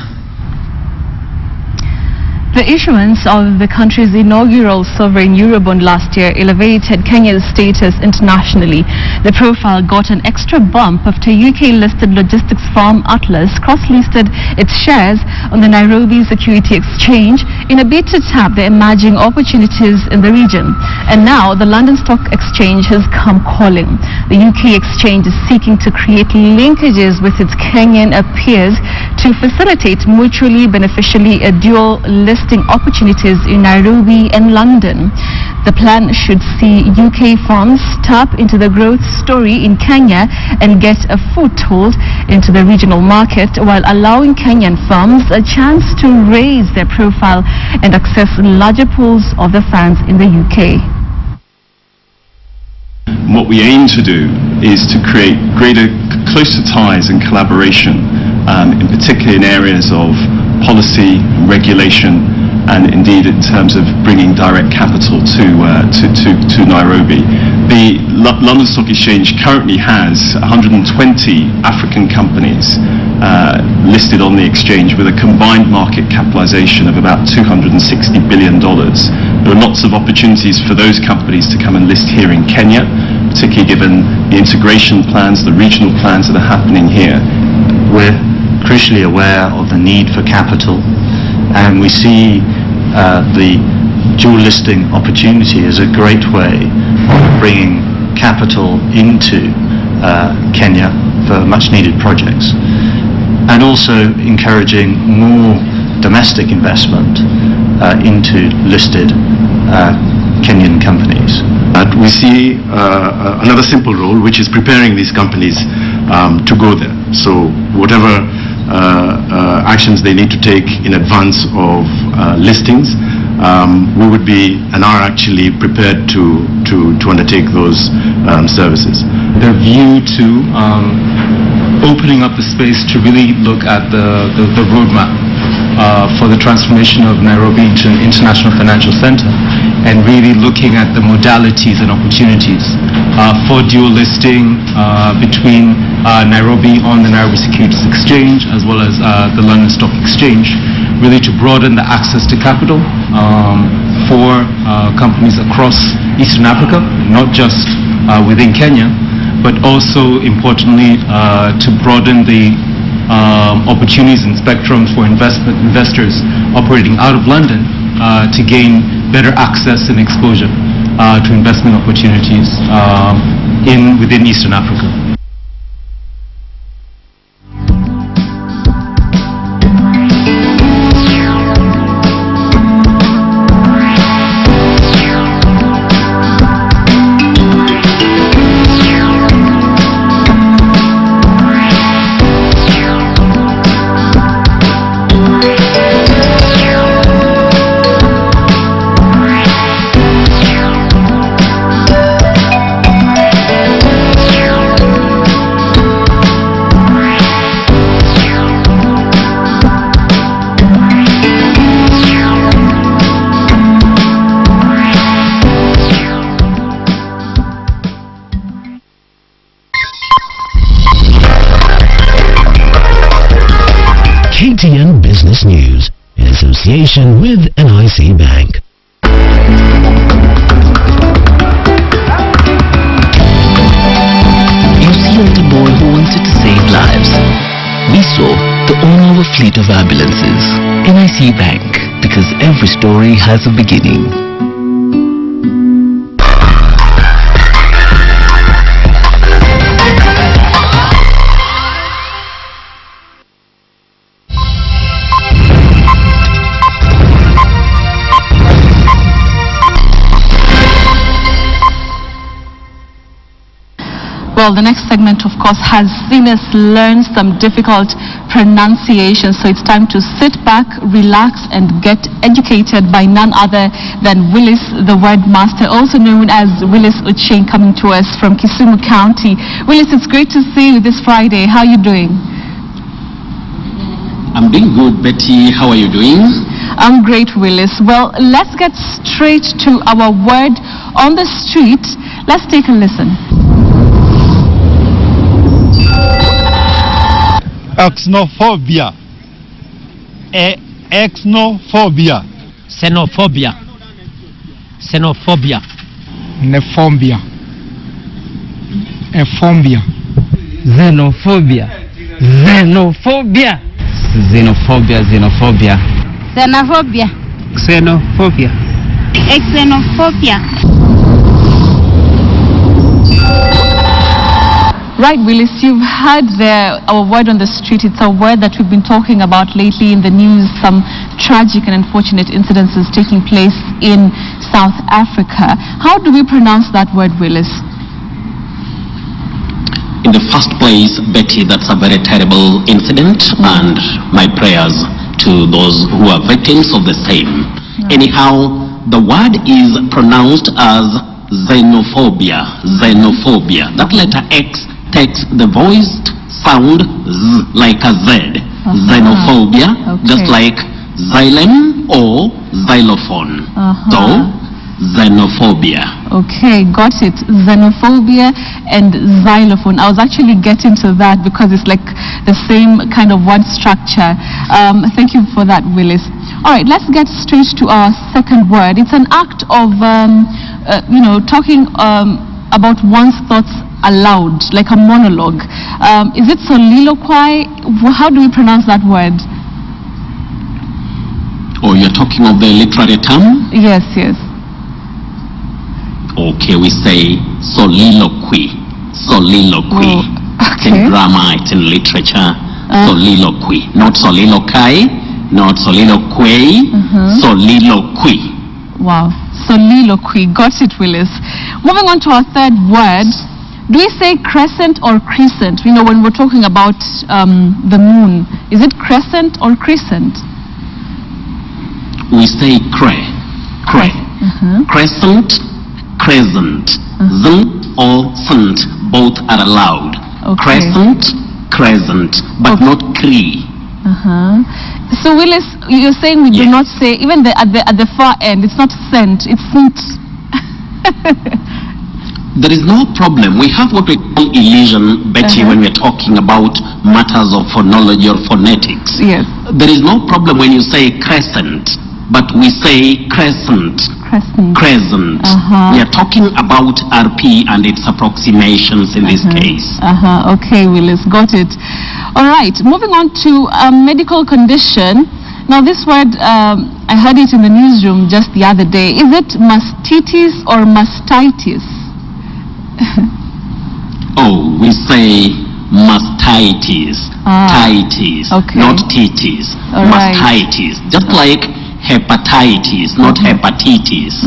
The issuance of the country's inaugural sovereign Eurobond last year elevated Kenya's status internationally. The profile got an extra bump after UK-listed logistics firm Atlas cross-listed its shares on the Nairobi Security Exchange in a bid to tap the emerging opportunities in the region. And now the London Stock Exchange has come calling. The UK exchange is seeking to create linkages with its Kenyan peers to facilitate mutually beneficially dual listing opportunities in Nairobi and London. The plan should see UK firms tap into the growth story in Kenya and get a foothold into the regional market while allowing Kenyan firms a chance to raise their profile and access larger pools of the fans in the UK. What we aim to do is to create greater, closer ties and collaboration, in particular in areas of policy, regulation, and indeed in terms of bringing direct capital to Nairobi. The London Stock Exchange currently has 120 African companies listed on the exchange with a combined market capitalization of about $260 billion. There are lots of opportunities for those companies to come and list here in Kenya, particularly given the integration plans, the regional plans that are happening here. We're crucially aware of the need for capital, and we see the dual listing opportunity as a great way of bringing capital into Kenya for much needed projects, and also encouraging more domestic investment into listed Kenyan companies. But we see another simple role, which is preparing these companies to go there. So whatever actions they need to take in advance of listings, we would be and are actually prepared to undertake those services. The view to opening up the space to really look at the roadmap for the transformation of Nairobi into an international financial center, and really looking at the modalities and opportunities for dual listing between Nairobi on the Nairobi Securities Exchange as well as the London Stock Exchange, really to broaden the access to capital for companies across Eastern Africa, not just within Kenya, but also importantly to broaden the opportunities and spectrum for investors operating out of London to gain better access and exposure to investment opportunities within Eastern Africa. KTN Business News in association with NIC Bank. You see a little boy who wanted to save lives. We saw the owner of a fleet of ambulances. NIC Bank, because every story has a beginning. Well, the next segment, of course, has seen us learn some difficult pronunciations. So it's time to sit back, relax, and get educated by none other than Willis, the word master, also known as Willis Ucheng, coming to us from Kisumu County. Willis, it's great to see you this Friday. How are you doing? I'm doing good, Betty. How are you doing? I'm great, Willis. Well, let's get straight to our word on the street. Let's take a listen. Xenophobia. Xenophobia. Xenophobia. Xenophobia. Nephobia. Ephobia. Xenophobia. Xenophobia. Xenophobia. Xenophobia. Xenophobia. Xenophobia. Xenophobia. Right, Willis, you've heard our word on the street. It's a word that we've been talking about lately in the news, some tragic and unfortunate incidences taking place in South Africa. How do we pronounce that word, Willis? In the first place, Betty, that's a very terrible incident, and my prayers to those who are victims of the same. Anyhow, the word is pronounced as xenophobia. Xenophobia. That letter X takes the voiced sound Z, like a Z. Xenophobia, just like xylem or xylophone. So, xenophobia. Okay, got it. Xenophobia and xylophone. I was actually getting to that because it's like the same kind of word structure. Thank you for that, Willis. All right, let's get straight to our second word. It's an act of, talking about one's thoughts aloud, like a monologue. Is it soliloquy? How do we pronounce that word? Oh, you're talking of the literary term? Yes, yes. Okay, we say soliloquy. Soliloquy. In grammar, it's in literature. Soliloquy. Not soliloquy, not soliloquy, soliloquy. Wow. Soliloquy. Got it, Willis. Moving on to our third word. Do we say crescent or crescent? You know, when we're talking about the moon, is it crescent or crescent? We say crescent, crescent. Zn or sunt, both are allowed. Crescent, but not cree. So Willis, you're saying we do not say, even at the far end, it's not cent, it's sunt. There is no problem. We have what we call elision, Betty, when we're talking about matters of phonology or phonetics. Yes. There is no problem when you say crescent, but we say crescent. Crescent. We are talking about RP and its approximations in this case. Okay, Willis, got it. All right, moving on to a medical condition. Now this word, I heard it in the newsroom just the other day. Is it mastitis or mastitis? Oh, we say mastitis, titis, not titis, mastitis. Just like hepatitis, not hepatitis.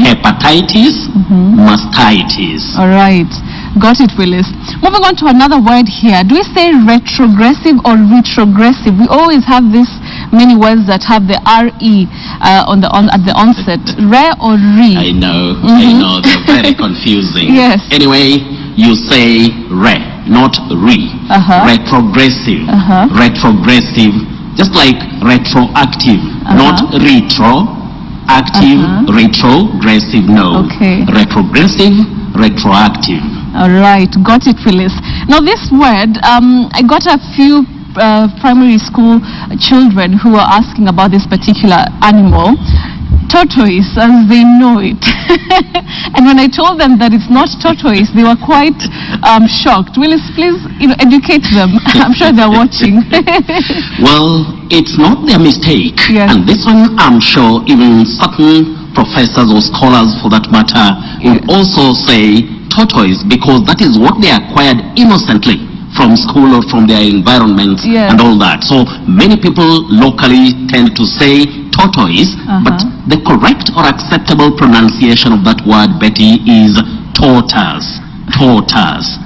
Hepatitis, mastitis. All right, got it, Willis. Moving on to another word here. Do we say retrogressive or retrogressive? We always have this many words that have the RE at the onset. Re or re? I know, they're very confusing. Yes. Anyway, you say re, not re. Retrogressive, retrogressive, just like retroactive, not retroactive, retrogressive, no. Retrogressive, retroactive. All right, got it, Phyllis. Now this word, I got a few primary school children who were asking about this particular animal, tortoise, as they know it. And when I told them that it's not tortoise, they were quite shocked. Willis, please, educate them. I'm sure they're watching. Well, it's not their mistake. And this one, I'm sure even certain professors or scholars for that matter will also say tortoise, because that is what they acquired innocently from school or from their environment and all that. So many people locally tend to say tortoise, but the correct or acceptable pronunciation of that word, Betty, is tortoise. Tortoise.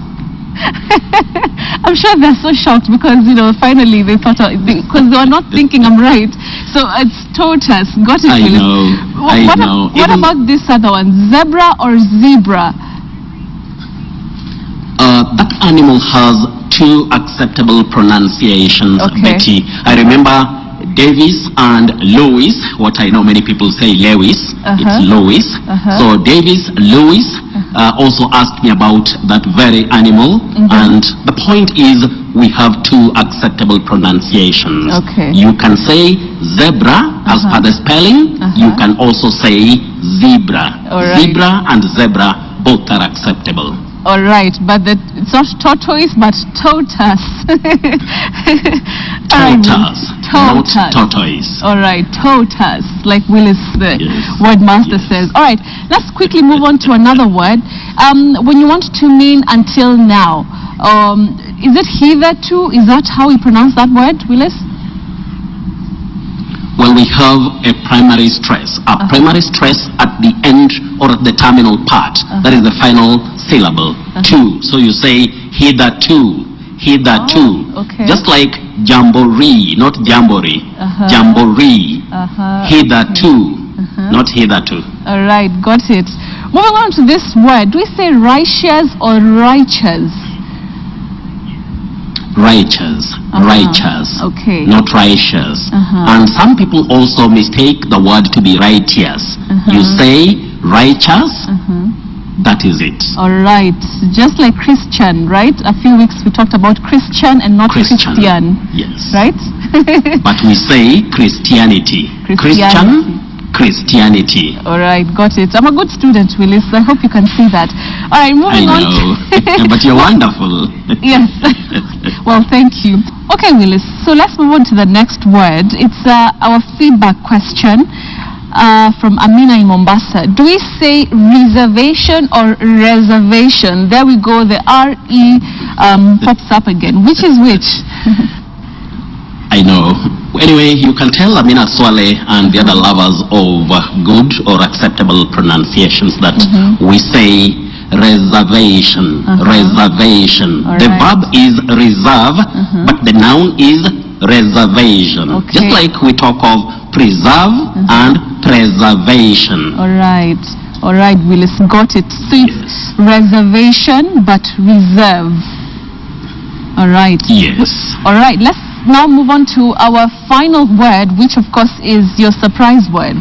I'm sure they're so shocked because, finally they thought, because they were not thinking I'm right. So it's tortoise. Got it? I know. What about this other one? Zebra or zebra? That animal has two acceptable pronunciations, Betty. I remember Davis and Lewis, what I know many people say Lewis, it's Lewis. So Davis, Lewis also asked me about that very animal, and the point is we have two acceptable pronunciations. You can say zebra as per the spelling, you can also say zebra. Zebra and zebra both are acceptable. All right, but it's not tortoise, but tortoise. Tortoise, not tortoise. All right, tortoise, like Willis, the word master says. All right, let's quickly move on to another word. When you want to mean until now, is it hitherto? Is that how we pronounce that word, Willis? Well, we have a primary stress. A primary stress at the end or at the terminal part. That is the final syllable. To. So you say hitherto, hitherto. Just like jamboree, not jamboree. Jamboree. Hitherto, not hitherto. All right, got it. Moving on to this word, do we say righteous or righteous? Righteous, righteous, not righteous. And some people also mistake the word to be righteous. You say righteous, that is it. All right, just like Christian, right? A few weeks we talked about Christian and not Christian. Yes. Right? But we say Christianity. Christian, Christianity. All right, got it. I'm a good student, Willis. I hope you can see that. All right, moving on. But you're wonderful. Yes. Well, thank you. Okay, Willis. So let's move on to the next word. It's our feedback question from Amina in Mombasa. Do we say reservation or reservation? There we go. The RE pops up again. Which is which? I know. Anyway, you can tell Amina Swale and the other lovers of good or acceptable pronunciations that we say reservation, reservation. All The right. verb is reserve, but the noun is reservation. Okay. Just like we talk of preserve and preservation. All right, Willis, got it. So it's reservation, but reserve. All right. Yes. All right, let's now move on to our final word, which of course is your surprise word.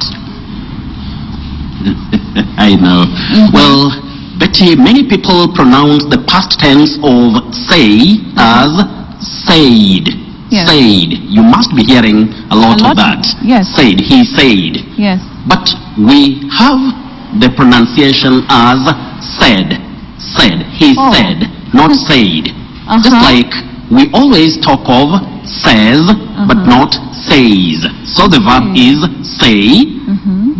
I know. Well, Betty, many people pronounce the past tense of say as said. Yes. Said. You must be hearing a lot of that. Yes. Said. He said. Yes. But we have the pronunciation as said. Said. He said, not said. Just like we always talk of says, but not says. So the verb is say,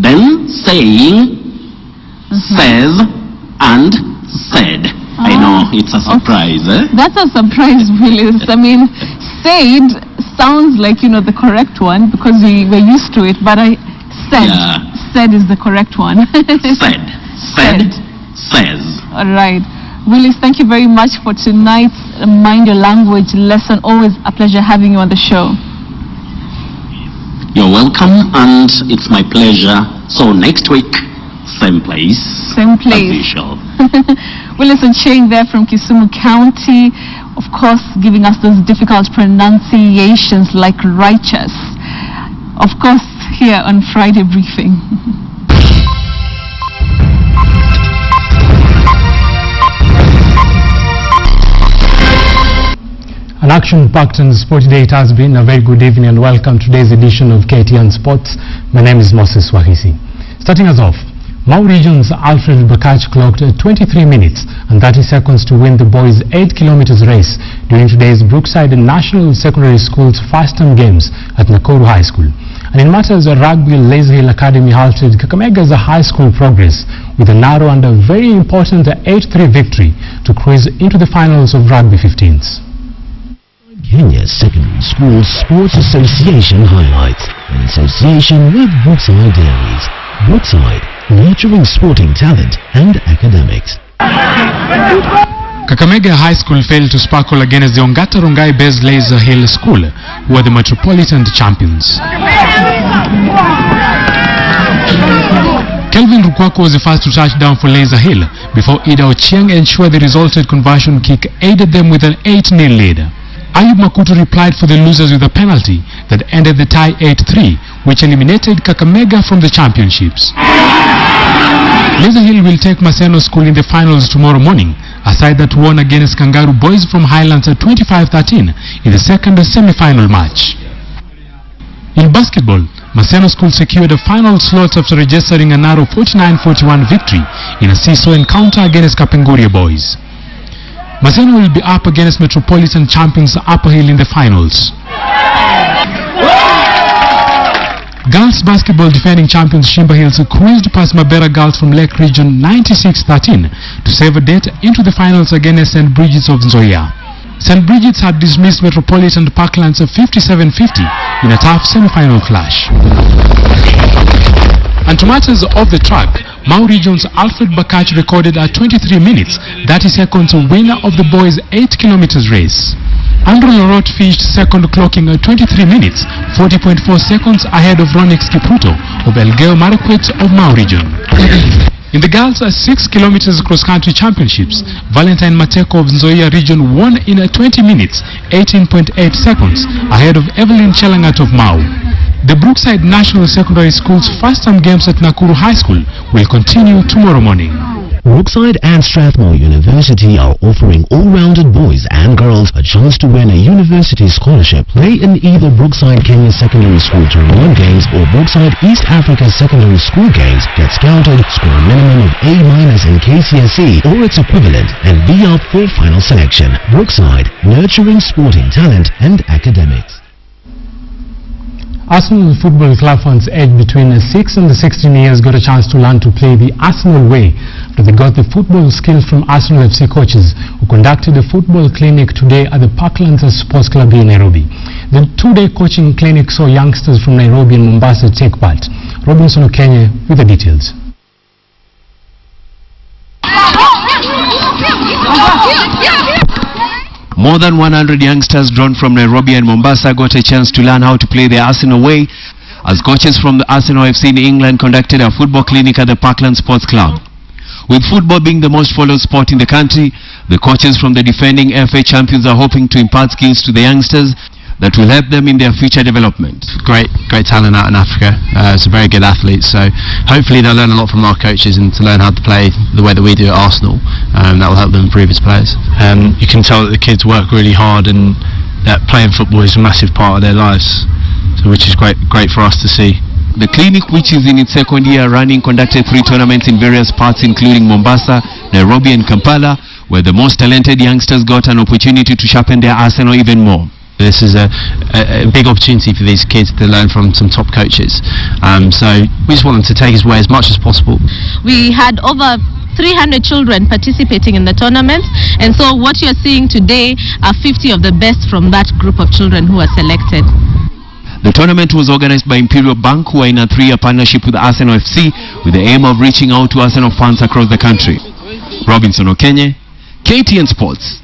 then saying, says, and said. I know, it's a surprise. Eh? That's a surprise, Willis. I mean, said sounds like, you know, the correct one because we're used to it, but said is the correct one. Said, says. All right. Willis, thank you very much for tonight's Mind Your Language lesson. Always a pleasure having you on the show. You're welcome, and it's my pleasure. So next week, same place. Same place. As usual. Willis and Shane there from Kisumu County, of course, giving us those difficult pronunciations like righteous. Of course, here on Friday Briefing. An action-packed and sporty day it has been. A very good evening and welcome to today's edition of KTN Sports. My name is Moses Wahisi. Starting us off, Mau Region's Alfred Bakach clocked 23 minutes and 30 seconds to win the boys' 8 kilometers race during today's Brookside National Secondary School's first-term games at Nakuru High School. And in matters of rugby, Lazy Hill Academy halted Kakamega's high school progress with a narrow and a very important 8-3 victory to cruise into the finals of Rugby 15s. Kenya's Secondary School Sports Association highlights in association with Brookside Dairies. Brookside, nurturing sporting talent and academics. Kakamega High School failed to sparkle against the Ongata Rongai-based Laser Hill School, who are the Metropolitan champions. Kelvin Rukwako was the first to touch down for Laser Hill before Ida Ochieng ensured the resulted conversion kick aided them with an 8-0 lead. Ayub Makuto replied for the losers with a penalty that ended the tie 8-3, which eliminated Kakamega from the championships. Laser Hill will take Maseno School in the finals tomorrow morning, a side that won against Kangaroo Boys from Highlands at 25-13 in the second semi-final match. In basketball, Maseno School secured a final slot after registering a narrow 49-41 victory in a seesaw encounter against Kapenguria Boys. Maseno will be up against Metropolitan champions Upper Hill in the finals. Girls basketball defending champions Shimba Hills cruised past Mabera Girls from Lake Region 96-13 to save a date into the finals against St. Bridget's of Nzoia. St. Bridget's had dismissed Metropolitan Parklands of 57-50 in a tough semi-final clash. And to matters of the track, Mau Region's Alfred Bakach recorded a 23 minutes, 30 seconds winner of the boys' 8 kilometers race. Andrew Lorot finished second, clocking 23 minutes, 40.4 seconds ahead of Ronix Kipruto of Elgeo Marakwet of Mau Region. In the girls' 6 kilometers cross-country championships, Valentine Mateko of Nzoia Region won in 20 minutes, 18.8 seconds ahead of Evelyn Chelangat of Mau. The Brookside National Secondary School's first-term games at Nakuru High School will continue tomorrow morning. Brookside and Strathmore University are offering all-rounded boys and girls a chance to win a university scholarship. Play in either Brookside Kenya Secondary School Tournament Games or Brookside East Africa Secondary School Games. Get scouted, score a minimum of A- in KCSE or its equivalent, and be up for final selection. Brookside, nurturing sporting talent and academics. Arsenal Football Club fans aged between 6 and 16 years got a chance to learn to play the Arsenal way after they got the football skills from Arsenal FC coaches who conducted a football clinic today at the Parklands Sports Club in Nairobi. The two-day coaching clinic saw youngsters from Nairobi and Mombasa take part. Robinson Okenye with the details. More than 100 youngsters drawn from Nairobi and Mombasa got a chance to learn how to play the Arsenal way as coaches from the Arsenal FC in England conducted a football clinic at the Parkland Sports Club. With football being the most followed sport in the country, the coaches from the defending FA champions are hoping to impart skills to the youngsters that will help them in their future development. Great talent out in Africa. It's a very good athlete, so hopefully they'll learn a lot from our coaches and to learn how to play the way that we do at Arsenal. That will help them improve as players. You can tell that the kids work really hard and that playing football is a massive part of their lives, so which is great for us to see. The clinic, which is in its second year running, conducted 3 tournaments in various parts including Mombasa, Nairobi and Kampala, where the most talented youngsters got an opportunity to sharpen their arsenal even more. This is a big opportunity for these kids to learn from some top coaches. So we just want them to take us away as much as possible. We had over 300 children participating in the tournament, and so what you're seeing today are 50 of the best from that group of children who are selected. The tournament was organized by Imperial Bank, who are in a 3-year partnership with Arsenal FC with the aim of reaching out to Arsenal fans across the country. Robinson Okenye, KTN Sports.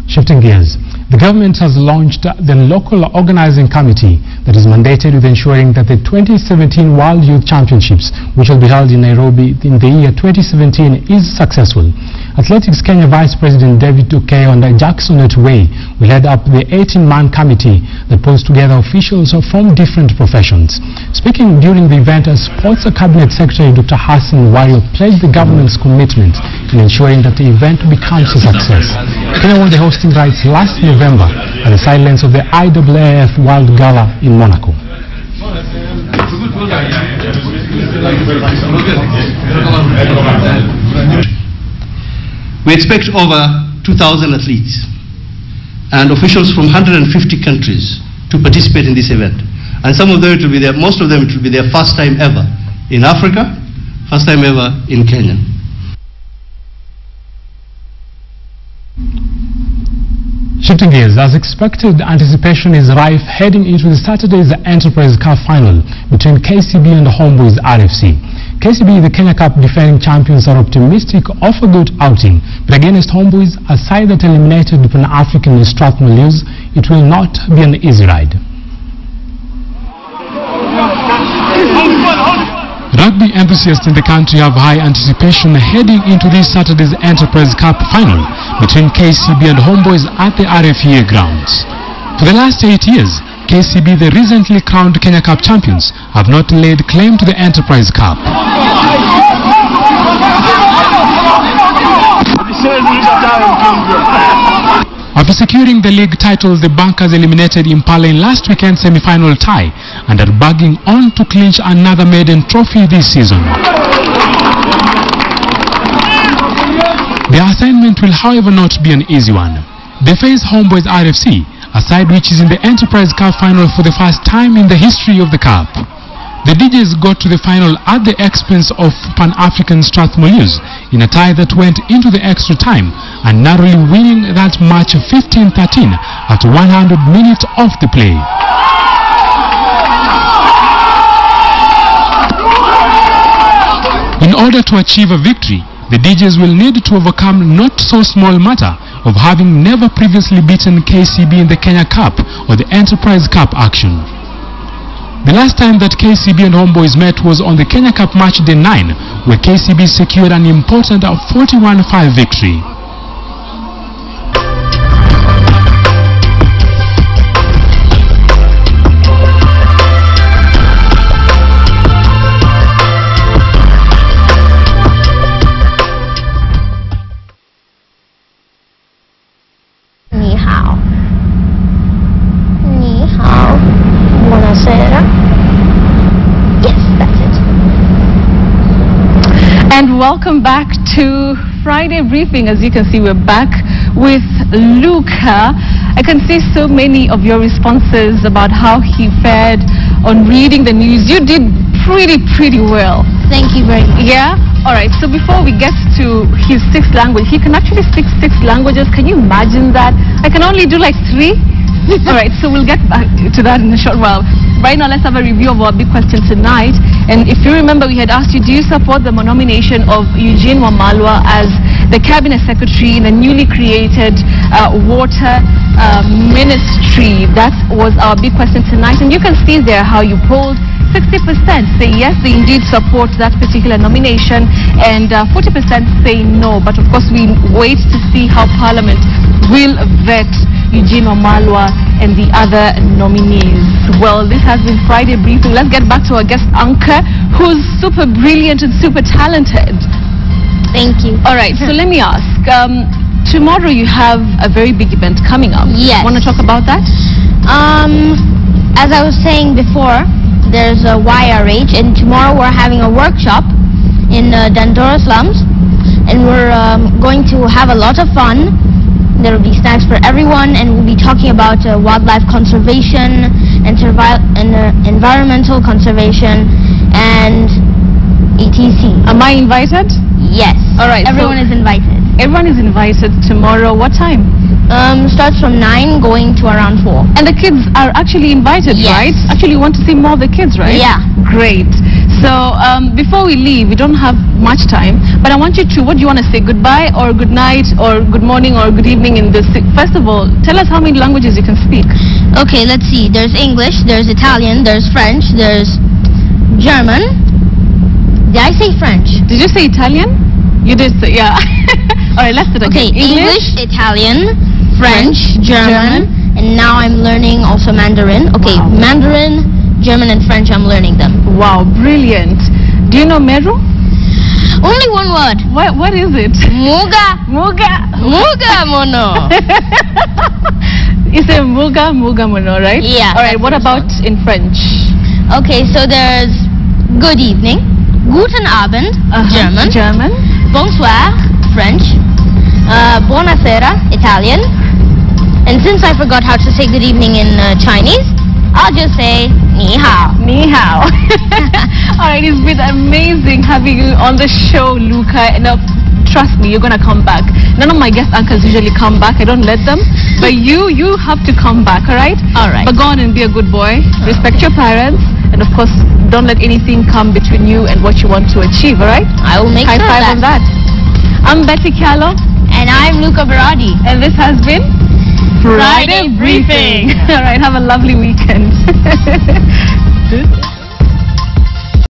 Shifting gears, the government has launched the local organizing committee that is mandated with ensuring that the 2017 World Youth Championships, which will be held in Nairobi in the year 2017, is successful. Athletics Kenya Vice President David Tukeyo and Jackson Etway will head up the 18-man committee that pulls together officials from different professions. Speaking during the event, Sports Cabinet Secretary Dr. Hassan Wario pledged the government's commitment in ensuring that the event becomes a success. Kenya won the hosting rights last November at the sidelines of the IAAF World Gala in Monaco. We expect over 2,000 athletes and officials from 150 countries to participate in this event. And some of them, most of them, it will be their first time ever in Africa, first time ever in Kenya. Shifting gears, as expected, anticipation is rife heading into the Saturday's Enterprise Cup final between KCB and Homeboys RFC. KCB, the Kenya Cup defending champions, are optimistic of a good outing, but against Homeboys, a side that eliminated the Pan-African Strathmore Leos, it will not be an easy ride. Rugby enthusiasts in the country have high anticipation heading into this Saturday's Enterprise Cup final between KCB and Homeboys at the RFEA grounds. For the last 8 years, KCB, the recently crowned Kenya Cup champions, have not laid claim to the Enterprise Cup. After securing the league title, the Bankers eliminated Impala in last weekend's semi-final tie and are bagging on to clinch another maiden trophy this season. The assignment will, however, not be an easy one. They face Homeboys RFC, a side which is in the Enterprise Cup final for the first time in the history of the Cup. The DJs got to the final at the expense of Pan-African Strathmore Leos in a tie that went into the extra time and narrowly winning that match 15-13 after 100 minutes of the play. In order to achieve a victory, the DJs will need to overcome not so small matter of having never previously beaten KCB in the Kenya Cup or the Enterprise Cup action. The last time that KCB and Homeboys met was on the Kenya Cup match day 9, where KCB secured an important 41-5 victory. And welcome back to Friday Briefing. As you can see, we're back with Luca. I can see so many of your responses about how he fared on reading the news. You did pretty well. Thank you very much. Yeah? Alright, so before we get to his 6th language, he can actually speak 6 languages. Can you imagine that? I can only do like 3. All right, so we'll get back to that in a short while. Right now, let's have a review of our big question tonight. And if you remember, we had asked you, do you support the nomination of Eugene Wamalwa as the Cabinet Secretary in the newly created Water Ministry? That was our big question tonight. And you can see there how you polled. 60% say yes, they indeed support that particular nomination, and 40% say no. But of course, we wait to see how Parliament will vet Eugene Wamalwa and the other nominees. Well, this has been Friday Briefing. Let's get back to our guest anchor, who's super brilliant and super talented. Thank you. All right, so let me ask. Tomorrow you have a very big event coming up. Yes. Want to talk about that? As I was saying before, there's a YRH, and tomorrow we're having a workshop in Dandora slums, and we're going to have a lot of fun. There will be snacks for everyone, and we'll be talking about wildlife conservation and environmental conservation and etc. Am I invited? Yes. All right. Everyone is invited. Everyone is invited tomorrow. What time? Starts from 9 going to around 4. And the kids are actually invited, yes. right? Actually, you want to see more of the kids, right? Yeah. Great. So before we leave, we don't have much time, but I want you to, what do you want to say? Goodbye or good night or good morning or good evening in this? First of all, tell us how many languages you can speak. Okay, let's see. There's English, there's Italian, there's French, there's German. Did I say French? Did you say Italian? You did say, yeah. All right, let's do it again. Okay, English, Italian, French, German, and now I'm learning also Mandarin. Okay, wow. Mandarin, German, and French, I'm learning them. Wow, brilliant. Do you know Meru? Only one word. What is it? Muga. Muga. Muga mono. You say muga mono, right? Yeah. All right, what about in French? Okay, so there's good evening, guten Abend, German, bonsoir, French, buonasera, Italian, and since I forgot how to say good evening in Chinese, I'll just say ni hao. Ni hao. All right, it's been amazing having you on the show, Luca. And trust me, you're gonna come back. None of my guest anchors usually come back. I don't let them, but you have to come back. All right? All right. But go on and be a good boy. Respect your parents, and of course, don't let anything come between you and what you want to achieve. All right? I will make High sure five on that. I'm Betty Callo. And I'm Luca Berardi. And this has been Friday Briefing. All right, have a lovely weekend.